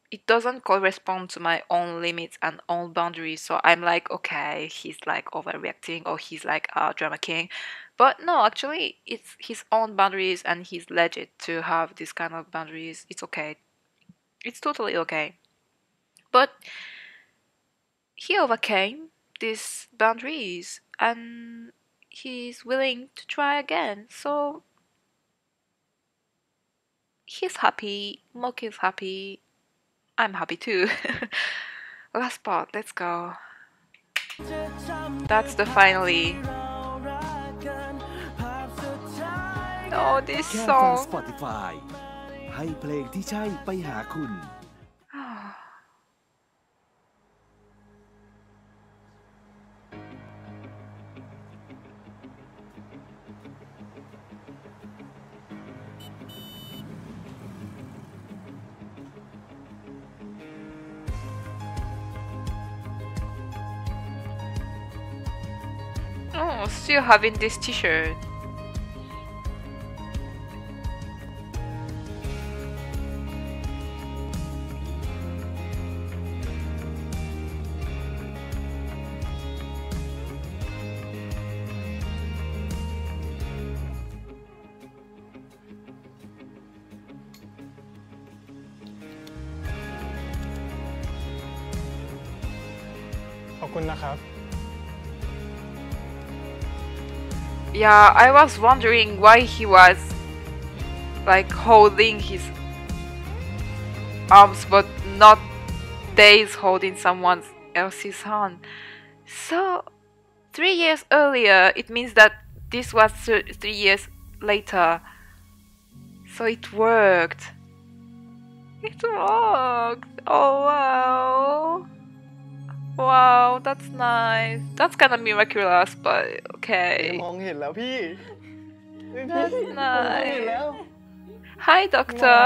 Speaker 2: It doesn't correspond to my own limits and own boundaries. So I'm like, okay, he's like overreacting or he's like a drama king. But no, actually, it's his own boundaries and he's legit to have this kind of boundaries. It's okay. It's totally okay. But he overcame these boundaries and he's willing to try again. So he's happy. Moki is happy. I'm happy too. Last part, let's go. That's the finally. Oh, this
Speaker 15: แค่ฟัง
Speaker 2: song.
Speaker 15: Spotify ให้เพลงที่ใช่ไปหาคุณ
Speaker 2: Oh, still having this t-shirt. Yeah, I was wondering why he was like holding his arms but not Days holding someone else's hand. So 3 years earlier, it means that this was 3 years later. So it worked. It worked. Oh wow. Wow, that's nice. That's kind of miraculous, but okay.
Speaker 11: มองเห็นแล้วพี่
Speaker 2: That's
Speaker 11: มองเห็นแล้ว
Speaker 2: nice. Hi, doctor.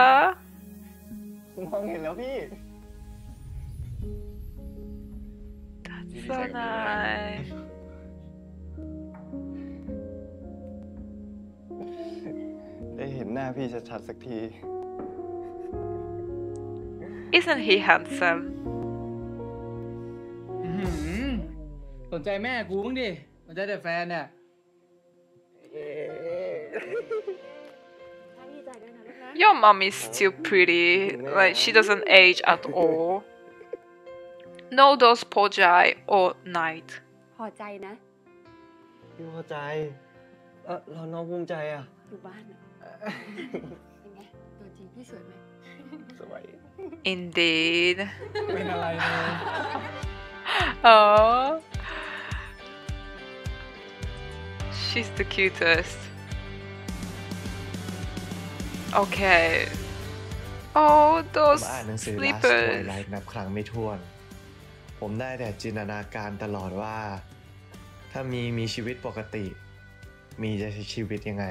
Speaker 11: มองเห็นแล้วพี่
Speaker 2: That's so nice.
Speaker 11: ได้เห็นหน้าพี่ชัดๆสักที
Speaker 2: Isn't he handsome?
Speaker 9: สนใจแม่กูบ้างดิ สนใจแต่แฟนเนี่ย
Speaker 2: Your mom is still pretty. Like, she doesn't age at all. No dose pojai or night.
Speaker 4: พอใจนะ
Speaker 11: พี่พอใจเราน้องภูมิใจอ่ะ
Speaker 4: อยู่บ้านเป็นไง ตัวจริงพี่สวยไหม
Speaker 11: สวย
Speaker 2: Indeed.
Speaker 9: เป็นอะไรเนี่ย
Speaker 2: Oh. She's the cutest. Okay. Oh,
Speaker 11: ผม
Speaker 2: those
Speaker 11: อ่านหนังสือ Last
Speaker 2: slippers.
Speaker 11: Twilight นับครั้งไม่ถ้วน ผมได้แต่จินตนาการตลอดว่า ถ้ามีชีวิตปกติ มีจะใช้ชีวิตยังไง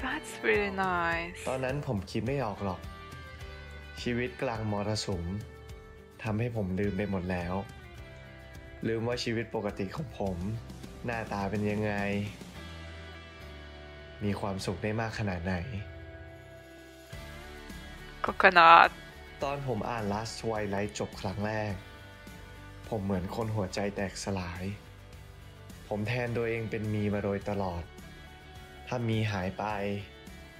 Speaker 2: That's really nice.
Speaker 11: ตอนนั้นผมคิดไม่ออกหรอก ชีวิตกลางมรสุมทำให้ผมลืมไปหมดแล้ว ลืมว่าชีวิตปกติของผม หน้าตาเป็นยังไง มีความสุขได้มากขนาดไหน
Speaker 2: Coconut.
Speaker 11: ตอนผมอ่าน Last Twilight จบครั้งแรก ผมเหมือนคนหัวใจแตกสลาย ผมแทนตัวเองเป็นมีมาโดยตลอด ถ้ามีหายไป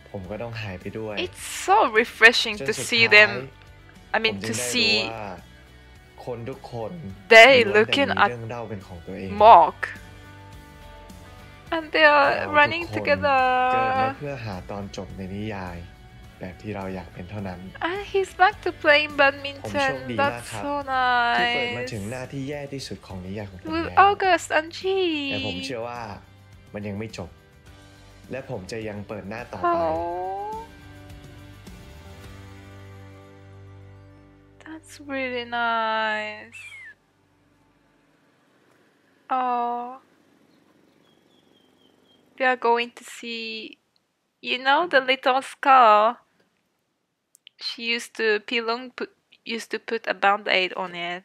Speaker 11: ผมก็ต้องหายไปด้วย
Speaker 2: It's so refreshing to see them. I
Speaker 11: ผ
Speaker 2: mean,
Speaker 11: มจึ
Speaker 2: to
Speaker 11: งได้รู้
Speaker 2: see
Speaker 11: ว่าคนทุกคน
Speaker 2: they
Speaker 11: ล้วนแต่
Speaker 2: looking
Speaker 11: มี
Speaker 2: at
Speaker 11: เรื่องเล่าเป็นของตัวเอง
Speaker 2: Mark. And they are
Speaker 11: เราทุก
Speaker 2: running
Speaker 11: คนเกิดมา
Speaker 2: together.
Speaker 11: เพื่อหาตอนจบในนิยาย แบบที่เราอยากเป็นเท่านั้น
Speaker 2: And he's back to playing
Speaker 11: ผมโชค
Speaker 2: badminton.
Speaker 11: ดีมาก
Speaker 2: That's
Speaker 11: ครับ
Speaker 2: so
Speaker 11: ที่เปิดมา
Speaker 2: nice.
Speaker 11: ถึงหน้าที่แย่ที่สุดของนิยายของผม
Speaker 2: With
Speaker 11: แล้ว
Speaker 2: August and
Speaker 11: แต่ผม
Speaker 2: G.
Speaker 11: เชื่อว่ามันยังไม่จบ และผมจะยังเปิดหน้าต่อไป
Speaker 2: Oh. That's really nice. Oh. We are going to see, you know, the little scar. She Pilung used to put a band-aid on it.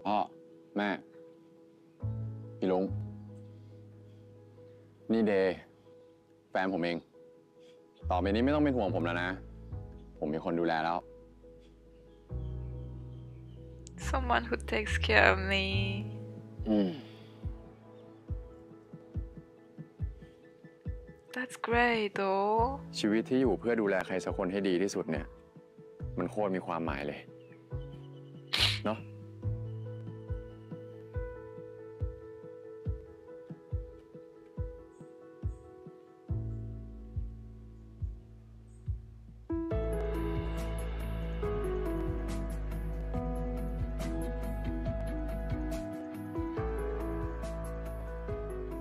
Speaker 6: พ่อแม่ พี่ลุง นี่เดย์แฟนผมเอง ต่อไปนี้ไม่ต้องเป็นห่วงผมแล้วนะ ผมมีคนดูแลแล้ว
Speaker 2: Someone who takes care of me. That's great, though.
Speaker 6: ชีวิตที่อยู่เพื่อดูแลใครสักคนให้ดีที่สุดเนี่ย มันโคตรมีความหมายเลยเนาะ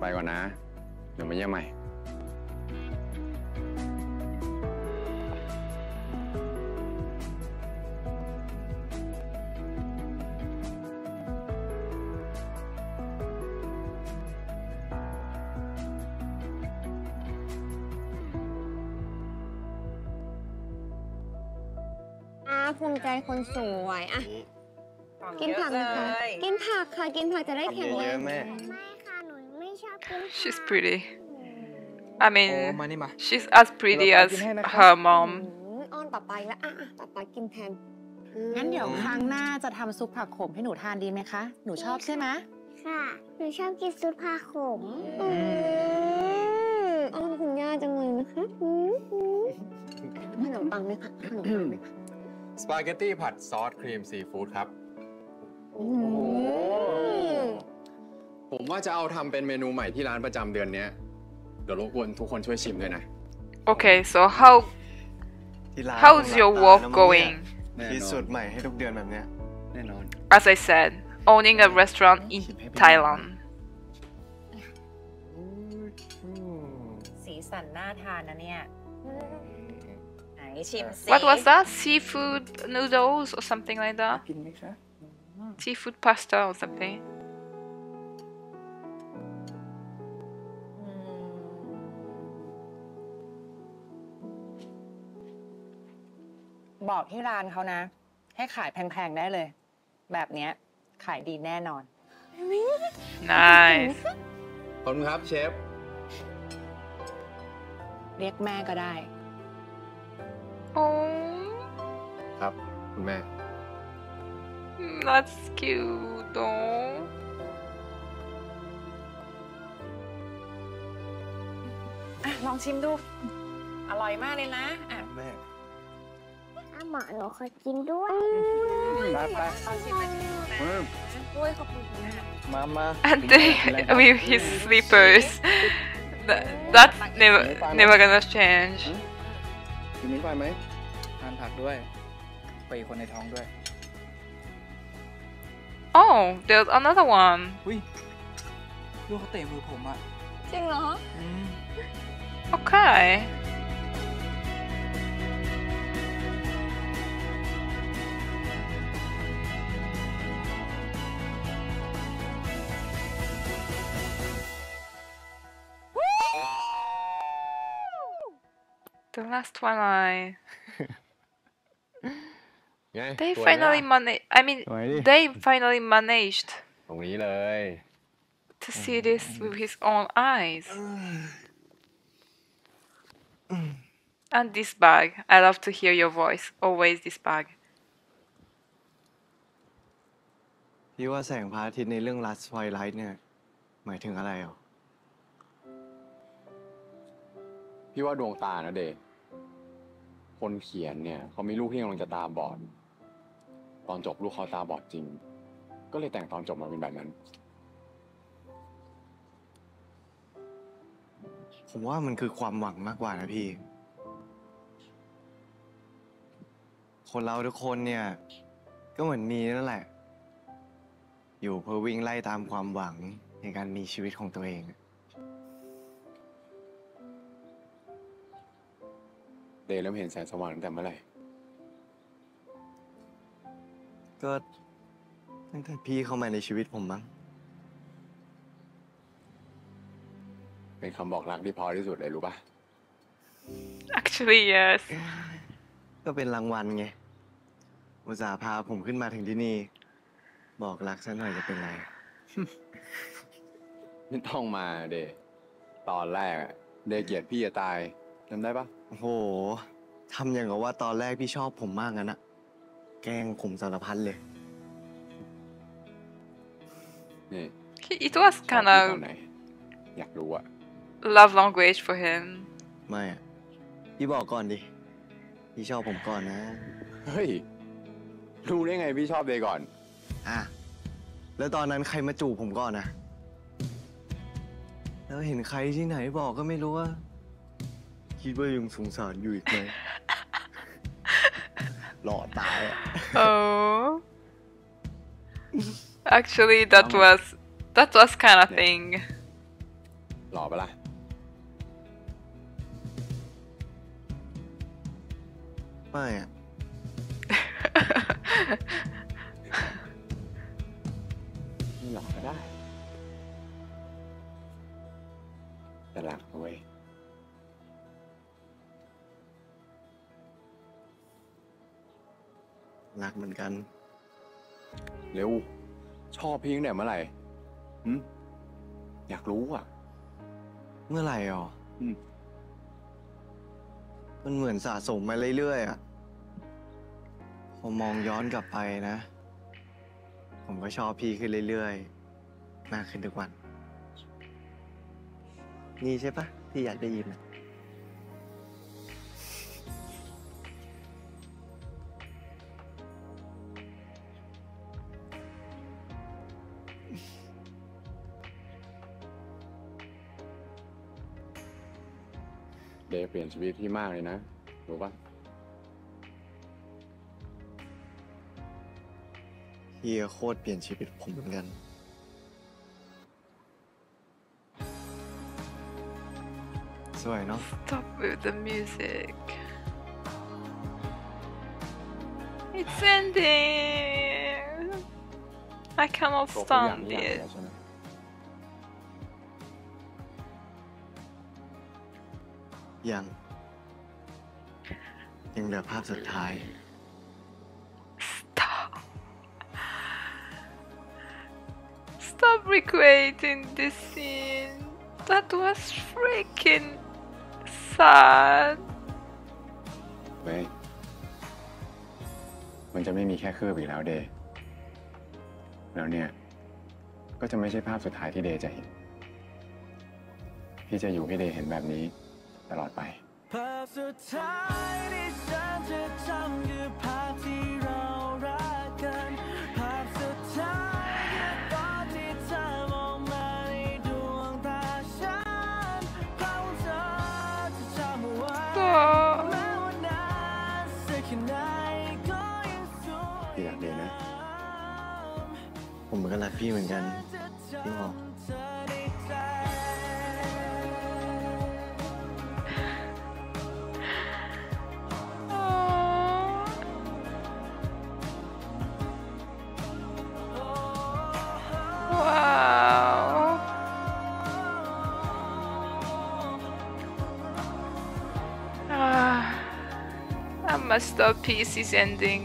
Speaker 6: ไปก่อนนะ เดี๋ยวมาเยี่ยมใหม่
Speaker 16: ภูมิใจคนสวยอ่ะกินผักนะคะกินผักค่ะกินผักจะได้แข็งแรงไม่ค่ะหนูไม่ชอบกิน
Speaker 2: She's pretty. I mean, she's as pretty as her mom.
Speaker 16: อ้อนต่อไปแล้วอ่ะต่อไปกินแทน
Speaker 12: งั้นเดี๋ยวครั้งหน้าจะทำซุปผักขมให้หนูทานดีไหมคะ หนูชอบใช่ไหม
Speaker 16: ค่ะหนูชอบกินซุปผักขมอ้อนคุณย่าจังเลยนะคะขนมปังไหมคะขนมปังไหมคะ
Speaker 1: สปาเกตตี้ผัดซอสครีมซีฟู้ดครับผมว่าจะเอาทำเป็นเมนูใหม่ที่ร้านประจำเดือนนี้เดี๋ยวรบกวนทุกคนช่วยชิมด้วยนะ
Speaker 2: Okay, so how's your work going?
Speaker 11: คิดสูตรใหม่ให้ทุกเดือนแบบเนี้ยแน่นอน
Speaker 2: As I said, owning a restaurant in Thailand.
Speaker 12: สีสันน่าทานนะเนี่ยไหนชิมสิ
Speaker 2: What was that? Seafood noodles or something like that? Seafood pasta or something?
Speaker 12: บอกที่ร้านเขานะ ให้ขายแพงๆได้เลย แบบเนี้ยขายดีแน่นอน
Speaker 2: Nice.
Speaker 1: ขอบคุณครับเชฟ
Speaker 12: เรียกแม่ก็ได้
Speaker 2: Oh,
Speaker 1: ครับคุณแม่
Speaker 2: that's cute though.
Speaker 12: อ่ะ ลองชิมดู อร่อยมากเลยนะอ่ะแม่
Speaker 16: หมาหนูเคยกินด้วยด้วยขอบคุณนะ
Speaker 2: And with his slippers. That's never gonna change.
Speaker 9: กินมิ้นไปไหมทานผักด้วย ไปคนในท้องด้วย
Speaker 2: Oh, there's another one.
Speaker 9: อุ้ยลูกเขาเตะมือผมอ่ะ
Speaker 16: จริงเหรอ
Speaker 2: Okay. The Last Twilight. They finally managed. I mean, they finally managed
Speaker 1: ตรงนี้เลย
Speaker 2: to see this with his own eyes. And this bag. I love to hear your voice. Always this bag.
Speaker 11: พี่ว่าแสงพระอาทิตย์ในเรื่อง Last Twilight เนี่ยหมายถึงอะไรอ่ะ
Speaker 6: พี่ว่าดวงตานะเดชคนเขียนเนี่ยเขามีลูกที่กำลังจะตาบอด ตอนจบลูกเขาตาบอดจริง ก็เลยแต่งตอนจบมาเป็นแบบนั้น
Speaker 11: ผมว่ามันคือความหวังมากกว่านะพี่ คนเราทุกคนเนี่ยก็เหมือนมีนั่นแหละ อยู่เพื่อวิ่งไล่ตามความหวังในการมีชีวิตของตัวเอง
Speaker 6: เดชเริ่มเห็นแสงสว่างตั้งแต่เมื่อไหร่
Speaker 11: ก็ตั้งแต่พี่เข้ามาในชีวิตผมมั้ง
Speaker 6: เป็นคำบอกรักที่พอที่สุดเลยรู้ป่ะ
Speaker 2: Actually, yes.
Speaker 11: ก็เป็นรางวัลไง อุตส่าห์พาผมขึ้นมาถึงที่นี่ บอกรักฉันหน่อยจะเป็นไร
Speaker 6: ไม่ต้องมาเดชตอนแรกเดชเกลียดพี่จะตายจำได้ปะ
Speaker 11: โอ้โห ทำอย่างกับว่าตอนแรกพี่ชอบผมมากงั้นอะแกล้งผมสารพัดเลย
Speaker 6: นี่
Speaker 2: It was kind
Speaker 6: ตอนไหน
Speaker 2: of
Speaker 6: อยากรู้อะ
Speaker 2: love language for him.
Speaker 11: ไม่อะพี่บอกก่อนดิ พี่ชอบผมก่อนนะ
Speaker 6: เฮ้ยรู้ได้ไงพี่ชอบเดย์ก่อน
Speaker 11: แล้วตอนนั้นใครมาจูบผมก่อนนะแล้วเห็นใครที่ไหนบอกก็ไม่รู้ว่าคิดว่ายังสงสารอยู่อีกไหมหล่อตาย
Speaker 2: Oh actually that was kind of thing
Speaker 6: หล่อปะล่ะ
Speaker 11: ไม่อะ
Speaker 6: ไม่หล่อก็ได้แต่รักเอาไว้
Speaker 11: รักเหมือนกัน
Speaker 6: เร็วชอบพี่ตั้งแต่เมื่อไหร่อยากรู้อ่ะ
Speaker 11: เมื่อไหร่อ่ะมันเหมือนสะสมมาเรื่อยๆอ่ะพอมองย้อนกลับไปนะผมก็ชอบพี่ขึ้นเรื่อยๆมากขึ้นทุกวันนี่ใช่ปะที่อยากได้ยิน
Speaker 6: เดย์เปลี่ยนชีวิตพี่มากเลยนะรู้ปะ
Speaker 11: เฮียโคตรเปลี่ยนชีวิตผมเหมือนกันสวยเนาะ
Speaker 2: Stop with the music It's ending I cannot stand it
Speaker 11: ยังเหลือภาพสุดท้าย
Speaker 2: Stop recreating this scene that was freaking sad
Speaker 6: เว้ยมันจะไม่มีแค่คืบอีกแล้วเดย์แล้วเนี่ยก็จะไม่ใช่ภาพสุดท้ายที่เดย์จะเห็นพี่จะอยู่ให้เดย์เห็นแบบนี้ตลอดไป
Speaker 10: ภาพสุดท้ายที่ฉันจะจำคือภาพที่เรารักกันภาพสุดท้ายคือตอนที่เธอมองมาในดวงตาฉันภาพของเธอจะจำเอาไว้แม้ว่านานสักแค่ไหนก็ยังสวย
Speaker 6: พี่รักเดย์นะ
Speaker 11: ผมก็รักพี่เหมือนกันพี่หมอ
Speaker 2: A masterpiece is ending.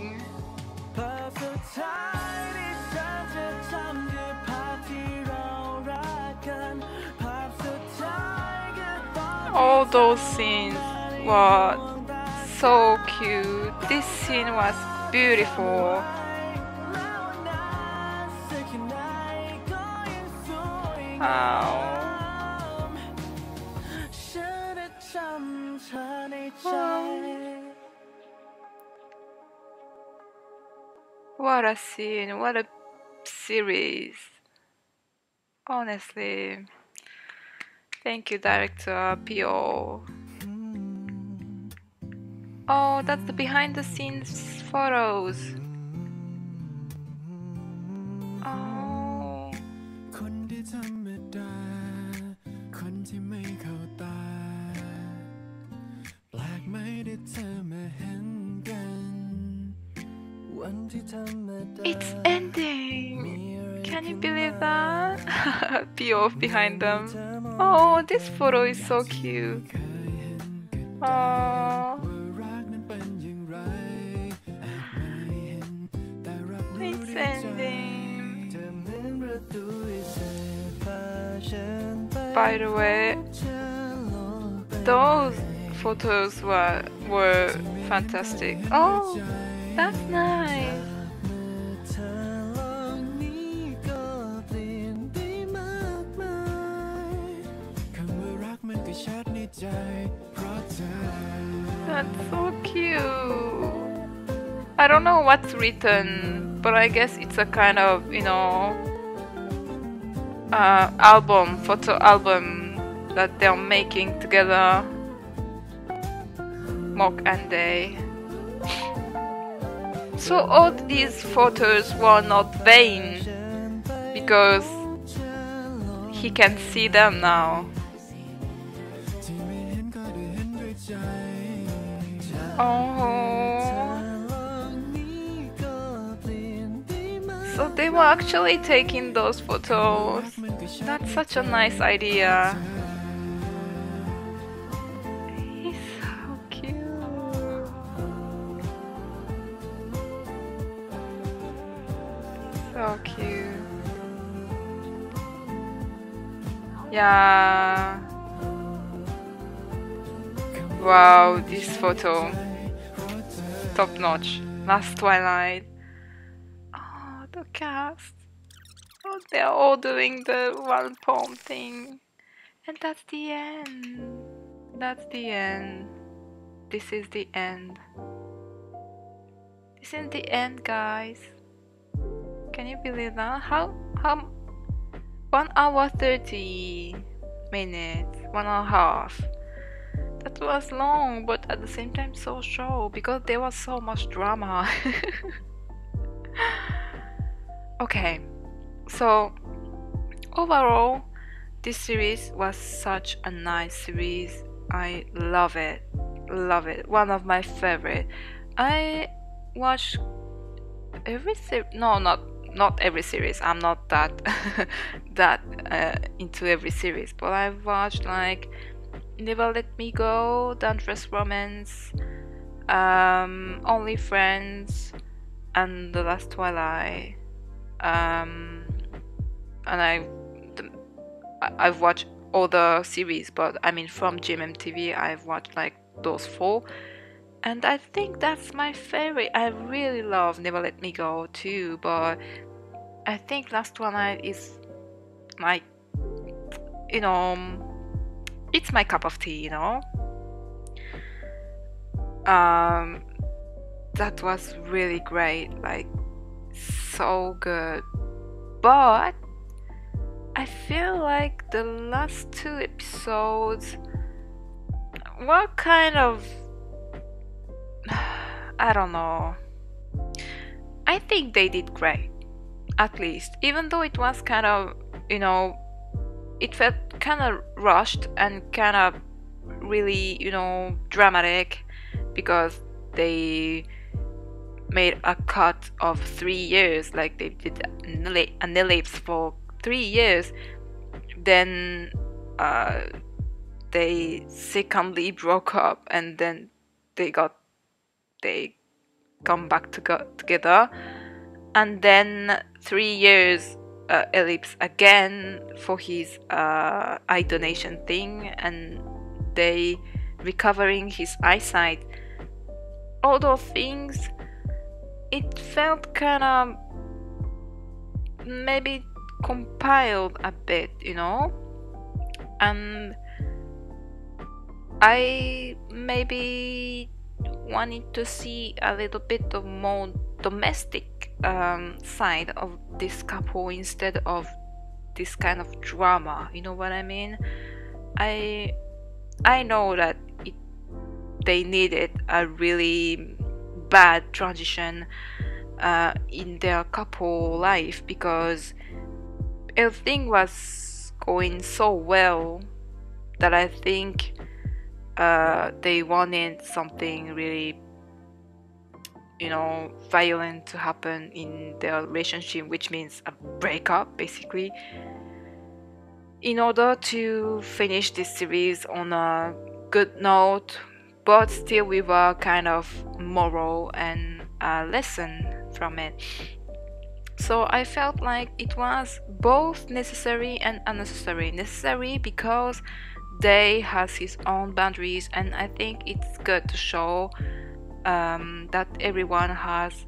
Speaker 2: All those scenes were so cute. This scene was beautiful. Wow. What a scene, what a series. Honestly. Thank you, director P.O. Oh, that's the behind the scenes photos. Oh.
Speaker 10: คนที่ธรรมดาคนที่ไม่เข้าตาแปลกไหมที่เธอมาเห็นกันวันที่ธรรมดา
Speaker 2: It's ending. Can you believe that? P.O. behind them. Oh, this photo is so cute. Oh. It's ending. By the way, those photos were fantastic. Oh, that's nice. That's so cute. I don't know what's written, but I guess it's a kind of, you know, photo album that they're making together, Mock and Day. So all these photos were not vain, because he can see them now. Oh. So they were actually taking those photos. That's such a nice idea. He's so cute. So cute. Yeah. Wow, this photo. Top notch. Last Twilight. Oh, the cast. Oh, they're all doing the one poem thing. And that's the end. That's the end. This is the end. This is the end, guys. Can you believe that? How 1 hour 30 minutes, 1 and a half. That was long, but at the same time so short, because there was so much drama. Okay, so overall, this series was such a nice series. I love it, love it. One of my favorite. I watch every series. No, not every series. I'm not that into every series, but I've watched like Never Let Me Go, Dangerous Romance, Only Friends, and The Last Twilight. And I've watched all the series, but I mean from GMMTV I've watched like those 4, and I think that's my favorite. I really love Never Let Me Go too, but I think Last Twilight is like, you know, it's my cup of tea, you know. That was really great, like so good, but I feel like the last 2 episodes were kind of, I don't know. I think they did great, at least, even though it was kind of, you know, it felt kind of rushed and kind of really, you know, dramatic, because they made a cut of 3 years, like they did an ellipse for 3 years, then they secondly broke up, and then they come back together, and then 3 years ellipse again for his eye donation thing, and they recovering his eyesight. All those things, it felt kind of maybe compiled a bit, you know, and I maybe wanted to see a little bit of more domestic side of this couple instead of this kind of drama, you know what I mean? I know that they needed a really bad transition in their couple life, because everything was going so well that I think they wanted something really, you know, violent to happen in their relationship, which means a breakup basically, in order to finish this series on a good note, but still with a kind of moral and a lesson from it. So I felt like it was both necessary and unnecessary. Necessary because Day has his own boundaries, and I think it's good to show that everyone has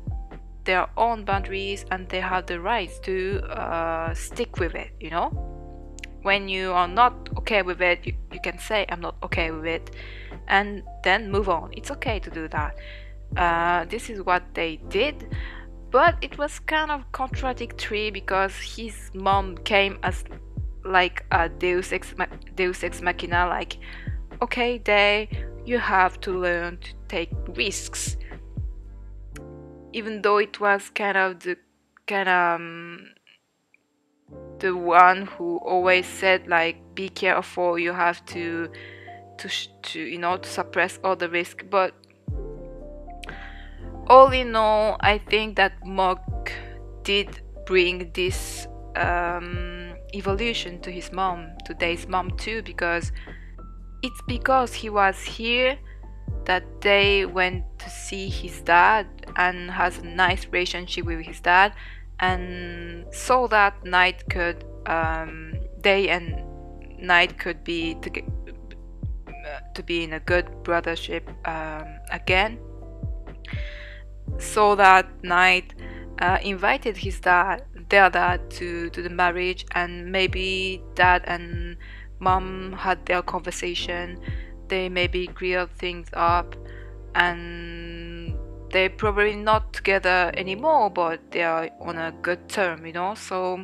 Speaker 2: their own boundaries and they have the rights to stick with it, you know? When you are not okay with it, you can say I'm not okay with it, and then move on. It's okay to do that. this is what they did, but it was kind of contradictory because his mom came as like a Deus ex machina, like, okay, Day, you have to learn to take risks, even though it was kind of the one who always said, like, be careful, you have to suppress all the risk. But all in all, I think that Mok did bring this evolution to his mom, to Day's mom too, because it's because he was here that Day went to see his dad and has a nice relationship with his dad, and so that Night could Day and Night could be to be in a good brothership again. So that Night invited their dad to the marriage, and maybe Dad and Mom had their conversation. They maybe cleared things up, and they're probably not together anymore, but they are on a good term, So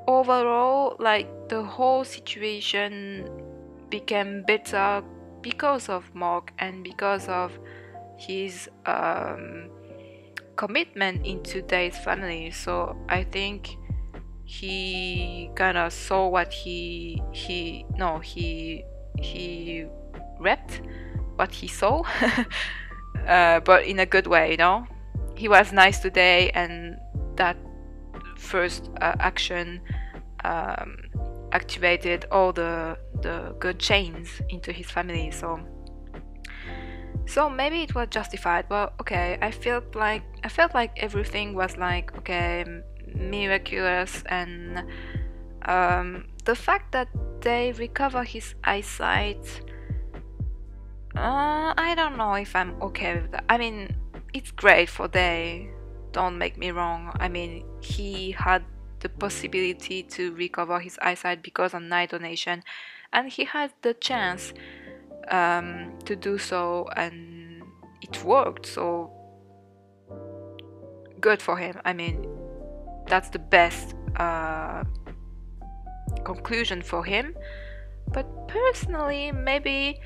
Speaker 2: overall, like, the whole situation became better because of Mok and because of his commitment into Day's family. So I think he kind of saw what he reaped what he saw, but in a good way, He was nice today, and that first action activated all the good chains into his family. So maybe it was justified. But okay, I felt like everything was like, okay, miraculous, and the fact that they recover his eyesight, I don't know if I'm okay with that. I mean, it's great for Day, don't make me wrong. I mean, he had the possibility to recover his eyesight because of Night donation, and he had the chance to do so, and it worked. So good for him. I mean, that's the best conclusion for him. But personally, maybe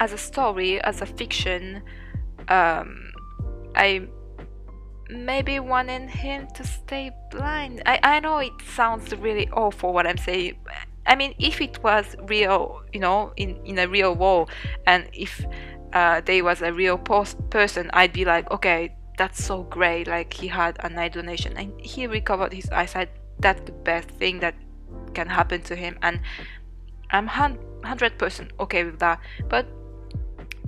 Speaker 2: as a story, as a fiction, I maybe wanted him to stay blind. I know it sounds really awful what I'm saying. I mean, if it was real, in a real world, and if they was a real person, I'd be like, okay, that's so great. Like, he had an eye donation and he recovered his eyesight. That's the best thing that can happen to him, and I'm 100% okay with that. But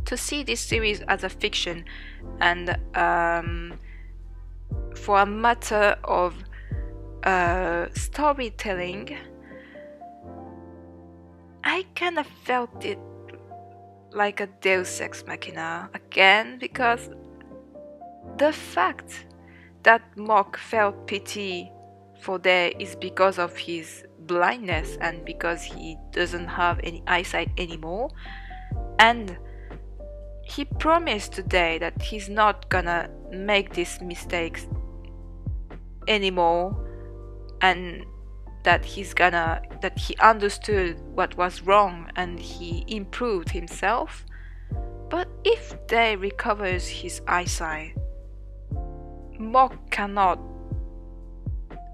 Speaker 2: to see this series as a fiction, and for a matter of storytelling, I kind of felt it like a Deus ex machina again, because the fact that Mok felt pity for Day is because of his blindness and because he doesn't have any eyesight anymore, and he promised today that he's not gonna make these mistakes anymore, and that he understood what was wrong and he improved himself. But if Day recovers his eyesight, Mok cannot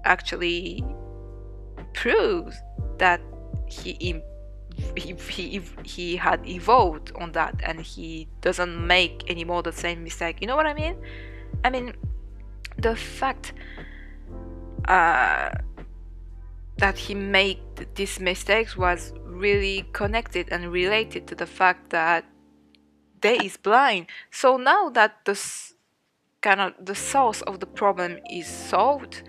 Speaker 2: actually prove that he had evolved on that, and he doesn't make anymore the same mistake. You know what I mean? I mean, the fact that he made these mistakes was really connected and related to the fact that Day is blind. So now that the source of the problem is solved,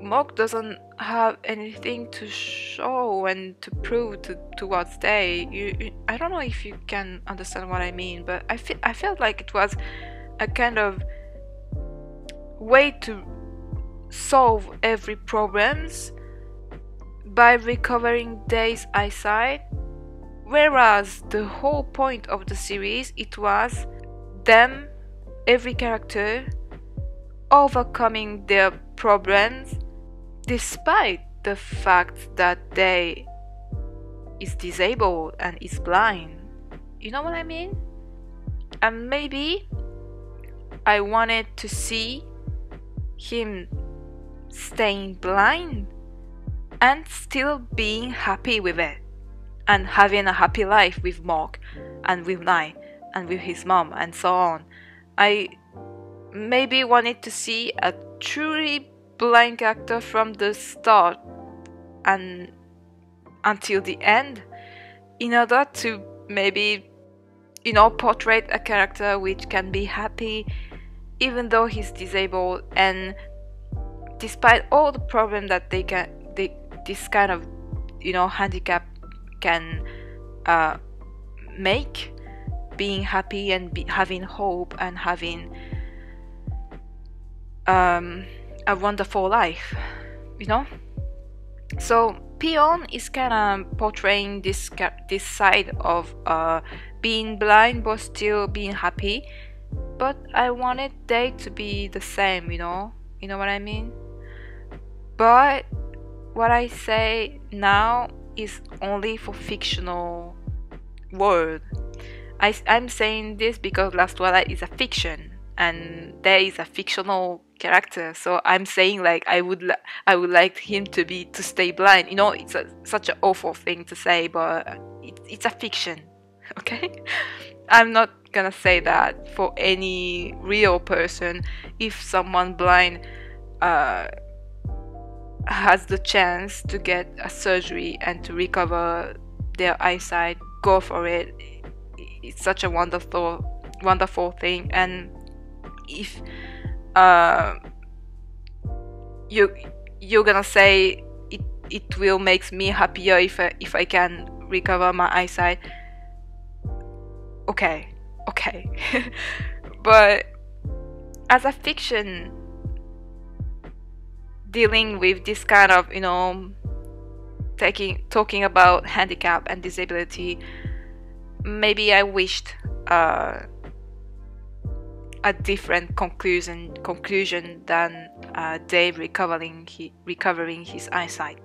Speaker 2: Mok doesn't have anything to show and to prove towards Day. I don't know if you can understand what I mean, but I felt like it was a kind of way to solve every problems by recovering Day's eyesight, whereas the whole point of the series, it was them, every character, overcoming their problems despite the fact that they is disabled and is blind. You know what I mean? And maybe I wanted to see him staying blind and still being happy with it and having a happy life with Mark and with Nye and with his mom and so on. I maybe wanted to see a truly blind character from the start and until the end in order to maybe, you know, portray a character which can be happy even though he's disabled, and despite all the problems that this kind of, you know, handicap can make, being happy and having hope and having a wonderful life, you know. So Peon is kind of portraying this side of being blind but still being happy, but I wanted they to be the same, you know what I mean. But what I say now is only for fictional world. I'm saying this because Last Twilight is a fiction and there is a fictional character, so I'm saying like I would like him to stay blind. You know, it's such an awful thing to say, but it's a fiction, okay? I'm not gonna say that for any real person. If someone blind has the chance to get a surgery and to recover their eyesight, go for it. It's such a wonderful thing. And if you're gonna say it will make me happier if I can recover my eyesight, okay but as a fiction dealing with this kind of, you know, talking about handicap and disability, maybe I wished a different conclusion than Dave recovering his eyesight.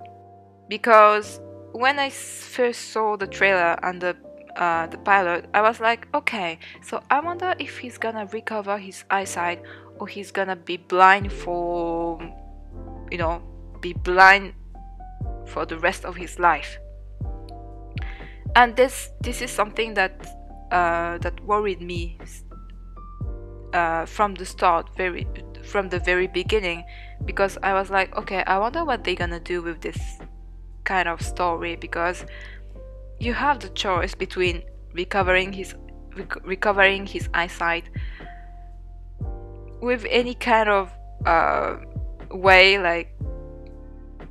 Speaker 2: Because when I first saw the trailer and the pilot, I was like, okay, so I wonder if he's gonna recover his eyesight or he's gonna be blind for, you know, be blind for the rest of his life. And this is something that worried me from the start, from the very beginning, because I was like, okay, I wonder what they're gonna do with this kind of story, because you have the choice between recovering his eyesight with any kind of way, like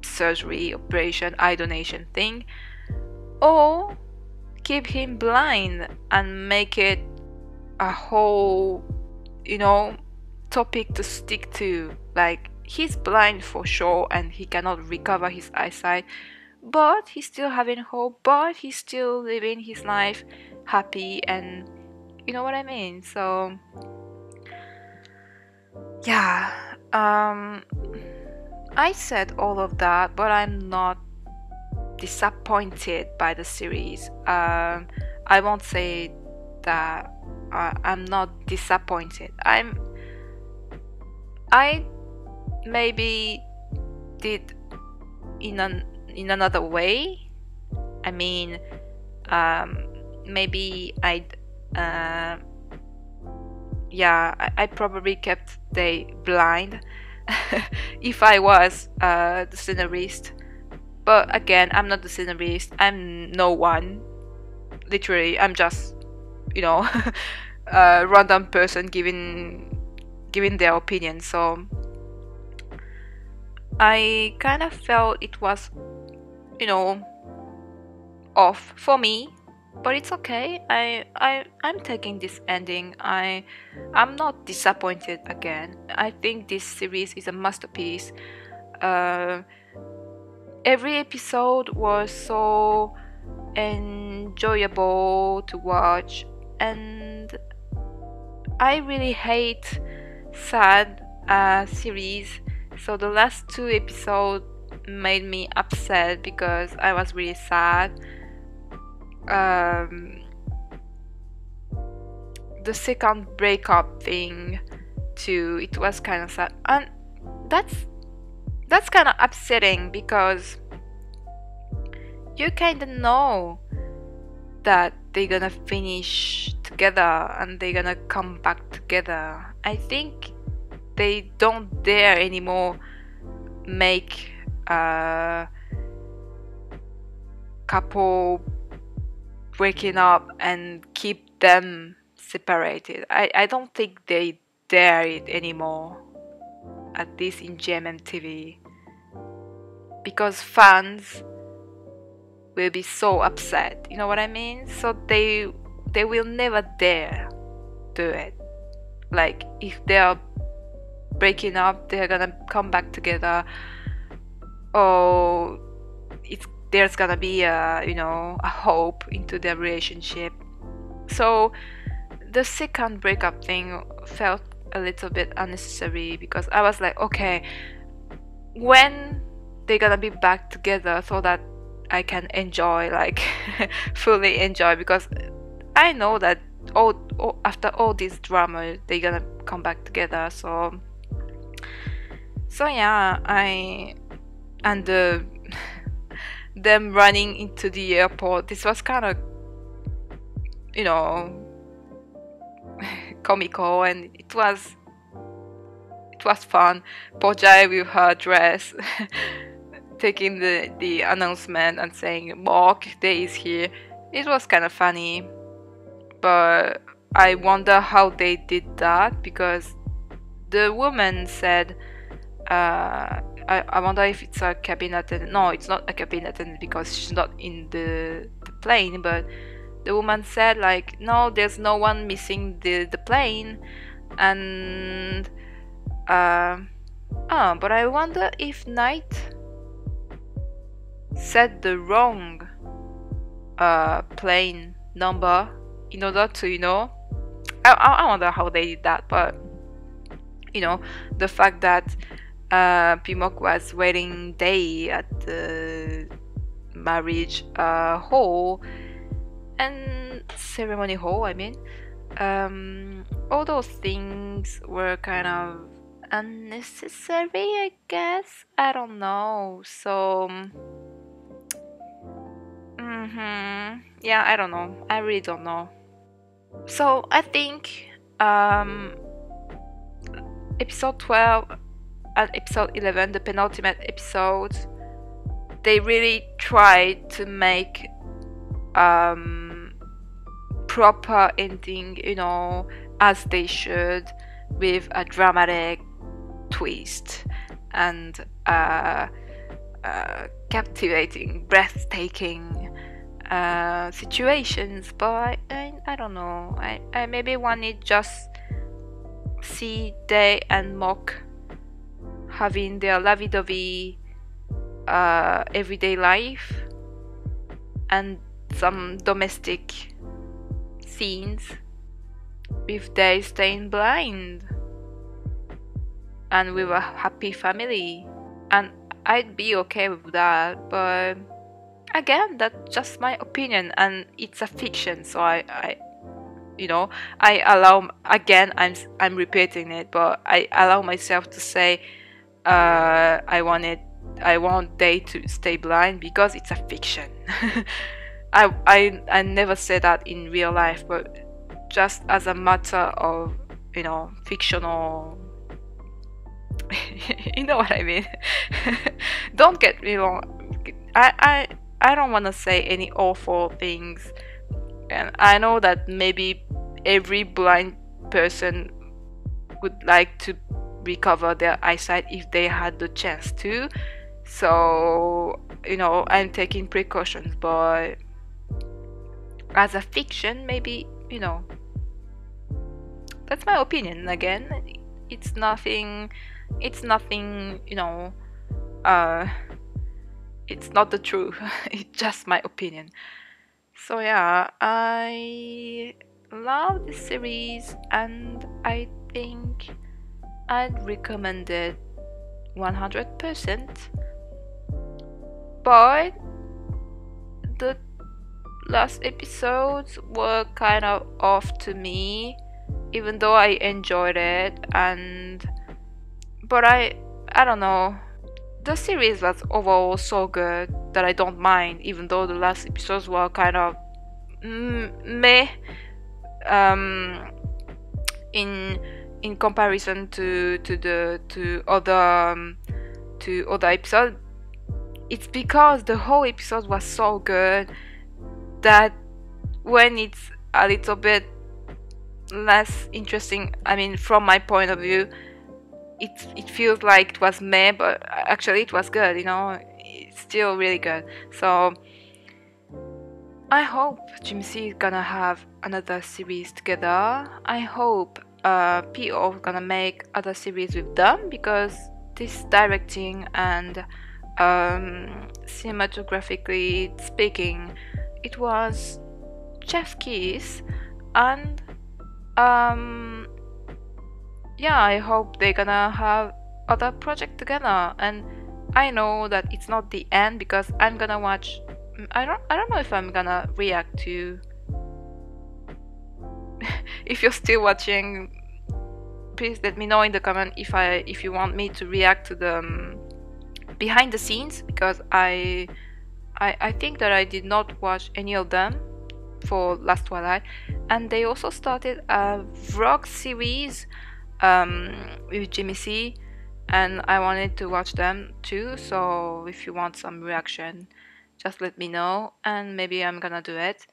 Speaker 2: surgery, operation, eye donation thing, or keep him blind and make it a whole, you know, topic to stick to. Like, he's blind for sure and he cannot recover his eyesight, but he's still having hope, but he's still living his life happy, and you know what I mean. So yeah, I said all of that, but I'm not disappointed by the series. I won't say that I'm not disappointed. I maybe did in another way. I mean, maybe I probably kept they blind if I was the scenarist. But again, I'm not the scenarist. I'm no one. Literally, I'm just, you know, a random person giving their opinion. So I kind of felt it was, you know, off for me, but it's okay. I'm taking this ending. I'm not disappointed again. I think this series is a masterpiece. Every episode was so enjoyable enjoyable to watch, and I really hate sad series, so the last 2 episodes made me upset because I was really sad. The second breakup thing too, it was kind of sad, and that's kind of upsetting because you kind of know that they're gonna finish together and they're gonna come back together. I think they don't dare anymore make a couple breaking up and keep them separated. I don't think they dare it anymore, at least in German TV, because fans will be so upset, you know what I mean? So they will never dare do it. Like, if they are breaking up, they're gonna come back together, or there's gonna be a hope into their relationship. So the second breakup thing felt a little bit unnecessary, because I was like, okay, when they're gonna be back together so that I can enjoy, like fully enjoy, because I know that after all this drama they're gonna come back together. So yeah, them running into the airport, this was kind of comical, and it was fun. Pojai with her dress taking the announcement and saying Mark Day is here. It was kind of funny, but I wonder how they did that, because the woman said I wonder if it's a cabin attendant. No, it's not a cabin attendant because she's not in the plane, but the woman said like, no, there's no one missing the plane. And but I wonder if Knight said the wrong plane number in order to, I wonder how they did that. But the fact that Pimok was wedding day at the marriage hall and ceremony hall, I mean, all those things were kind of unnecessary, I guess. I don't know. So yeah, I don't know. I really don't know. So I think episode 12 and episode 11, the penultimate episode, they really tried to make proper ending, as they should, with a dramatic twist and captivating, breathtaking situations. But I don't know. I maybe wanted just see Day and Mok having their lovey-dovey everyday life and some domestic scenes with Day staying blind and with a happy family, and I'd be okay with that. But again, that's just my opinion, and it's a fiction, so I allow, again, I'm repeating it, but I allow myself to say I want Day to stay blind because it's a fiction. I never say that in real life, but just as a matter of fictional you know what I mean. Don't get me wrong, I don't want to say any awful things, and I know that maybe every blind person would like to recover their eyesight if they had the chance to, so I'm taking precautions. But as a fiction, maybe that's my opinion. Again, it's nothing it's not the truth. It's just my opinion. So yeah, I love this series and I think I'd recommend it 100%. But the last episodes were kind of off to me, even though I enjoyed it, but I don't know. The series was overall so good that I don't mind, even though the last episodes were kind of meh in comparison to other episodes. It's because the whole episode was so good that when it's a little bit less interesting, I mean, from my point of view, it feels like it was meh, but actually it was good, you know. It's still really good. So I hope Jimmy C is gonna have another series together. I hope PO is gonna make other series with them, because this directing and cinematographically speaking, it was chef's kiss. And yeah, I hope they're gonna have other project together. And I know that it's not the end, because I'm gonna watch. I don't know if I'm gonna react to. If you're still watching, please let me know in the comment if you want me to react to the behind the scenes, because I think that I did not watch any of them for Last Twilight, and they also started a vlog series with Jimmy C, and I wanted to watch them too. So if you want some reaction, just let me know, and maybe I'm gonna do it.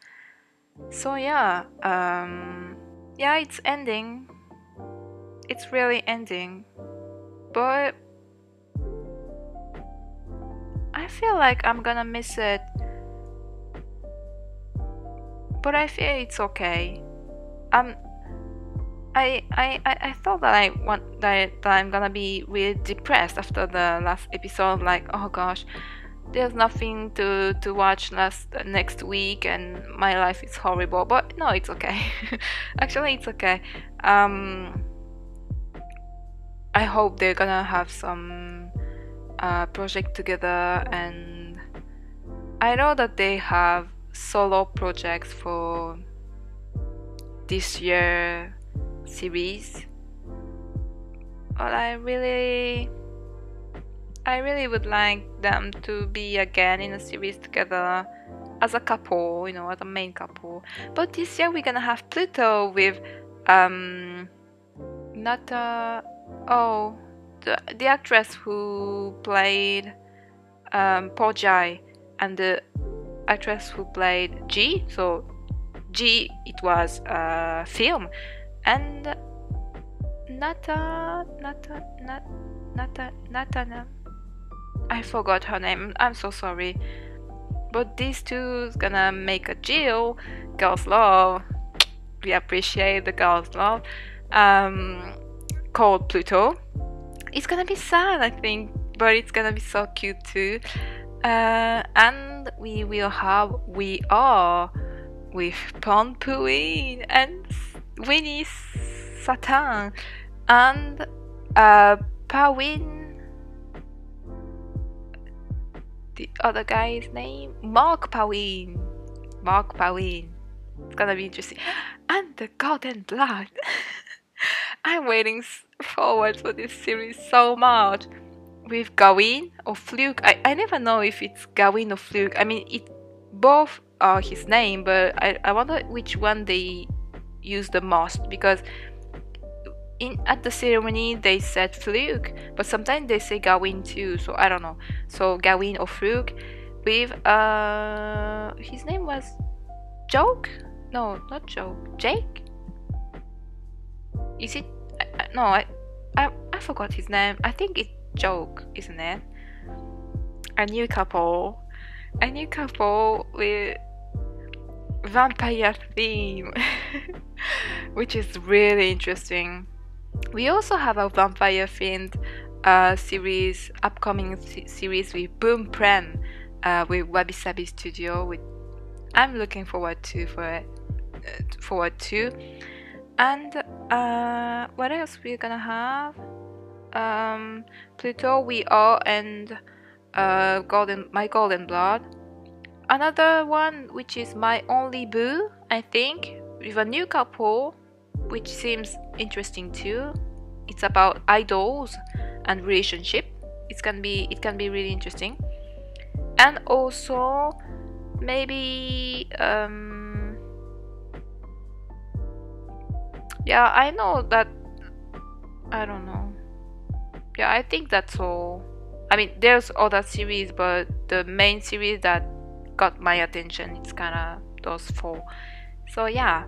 Speaker 2: So yeah, yeah, it's ending. It's really ending, but I feel like I'm gonna miss it. But I feel it's okay. I thought that I'm gonna be really depressed after the last episode. Like, oh gosh, there's nothing to watch next week, and my life is horrible. But no, it's okay. Actually, it's okay. I hope they're gonna have some project together, and I know that they have solo projects for this year series, but I really would like them to be again in a series together as a couple, you know, as a main couple. But this year we're gonna have Pluto with the actress who played Pojai, and the actress who played G. So G, it was a film, and Nata, I forgot her name. I'm so sorry. But these two is gonna make a Jill, girls love. We appreciate the girls love. Called Pluto. It's gonna be sad, I think, but it's gonna be so cute too. And we will have We Are with Pon-Puin and Winnie Satan and Pawin. The other guy's name? Mark Pawin. It's gonna be interesting. And the Golden Blood. I'm waiting forward for this series so much. With Gawain or Fluke. I never know if it's Gawain or Fluke. I mean, both are his name, but I wonder which one they use the most, because at the ceremony they said Fluke, but sometimes they say Gawain too, so I don't know. So Gawain or Fluke with his name was Joke? No, not Joke. Jake? Is it? No, I forgot his name. I think it's Joke, isn't it? A new couple with vampire theme, which is really interesting. We also have a vampire themed series, upcoming series with Boom Prem, with Wabi Sabi Studio, with I'm looking forward to And what else we're gonna have? Pluto, We Are, and My Golden Blood. Another one which is My Only Boo, I think, with a new couple, which seems interesting too. It's about idols and relationship. It can be really interesting. And also maybe yeah, I know that I don't know. Yeah, I think that's all. I mean, there's other series, but the main series that got my attention, it's kind of those 4. So yeah,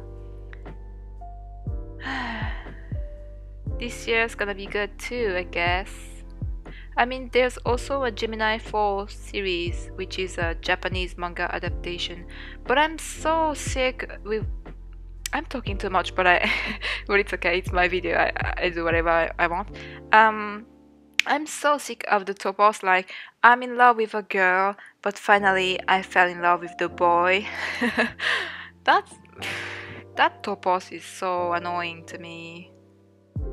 Speaker 2: this year's gonna be good too, I guess. I mean, there's also a Gemini 4 series, which is a Japanese manga adaptation. But I'm so sick with... I'm talking too much, but but it's okay, it's my video, I do whatever I want. I'm so sick of the topos, like, I'm in love with a girl, but finally I fell in love with the boy. That topos is so annoying to me.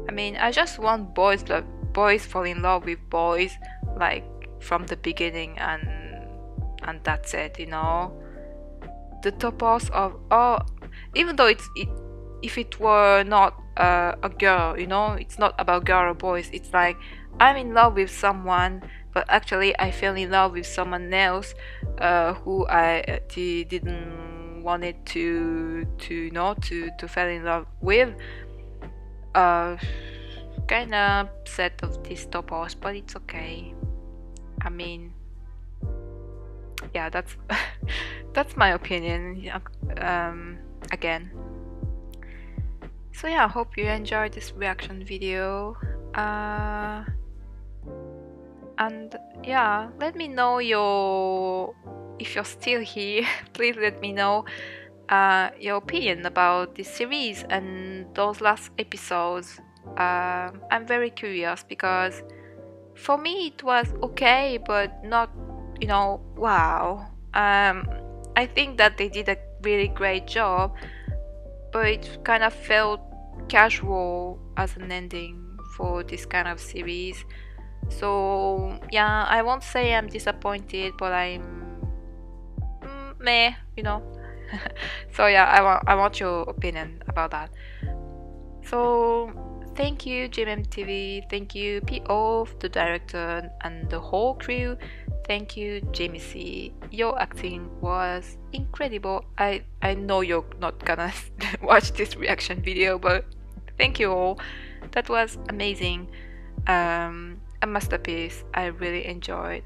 Speaker 2: I mean, I just want boys fall in love with boys, like, from the beginning, and that's it, you know. The topos of, oh, even though if it were not a girl, you know, it's not about girl or boys, it's like, I'm in love with someone, but actually I fell in love with someone else who I didn't wanted to fall in love with. Kind of upset of this topos, but it's okay. I mean, yeah, that's that's my opinion. Again. So yeah, I hope you enjoyed this reaction video. And yeah, let me know if you're still here. Please let me know your opinion about this series and those last episodes. I'm very curious because for me it was okay, but not, you know, wow. I think that they did a really great job, but it kind of felt casual as an ending for this kind of series. So yeah, I won't say I'm disappointed, but I'm meh, you know. So yeah, I want your opinion about that. So thank you GMMTV, thank you PO, the director and the whole crew. Thank you Jamie C. Your acting was incredible. I know you're not gonna watch this reaction video, but thank you all. That was amazing. A masterpiece. I really enjoyed.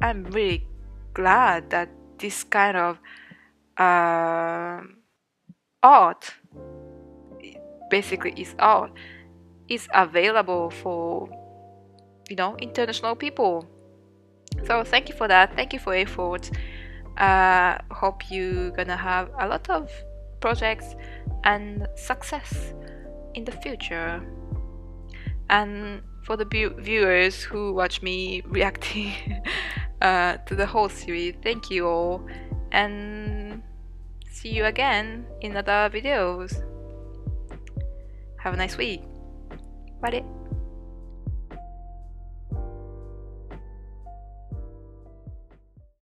Speaker 2: I'm really glad that this kind of art, basically is art, is available for, you know, international people. So thank you for that. Thank you for your efforts. Hope you're gonna have a lot of projects and success in the future. And for the viewers who watch me reacting to the whole series, thank you all, and see you again in other videos. Have a nice week. Bye.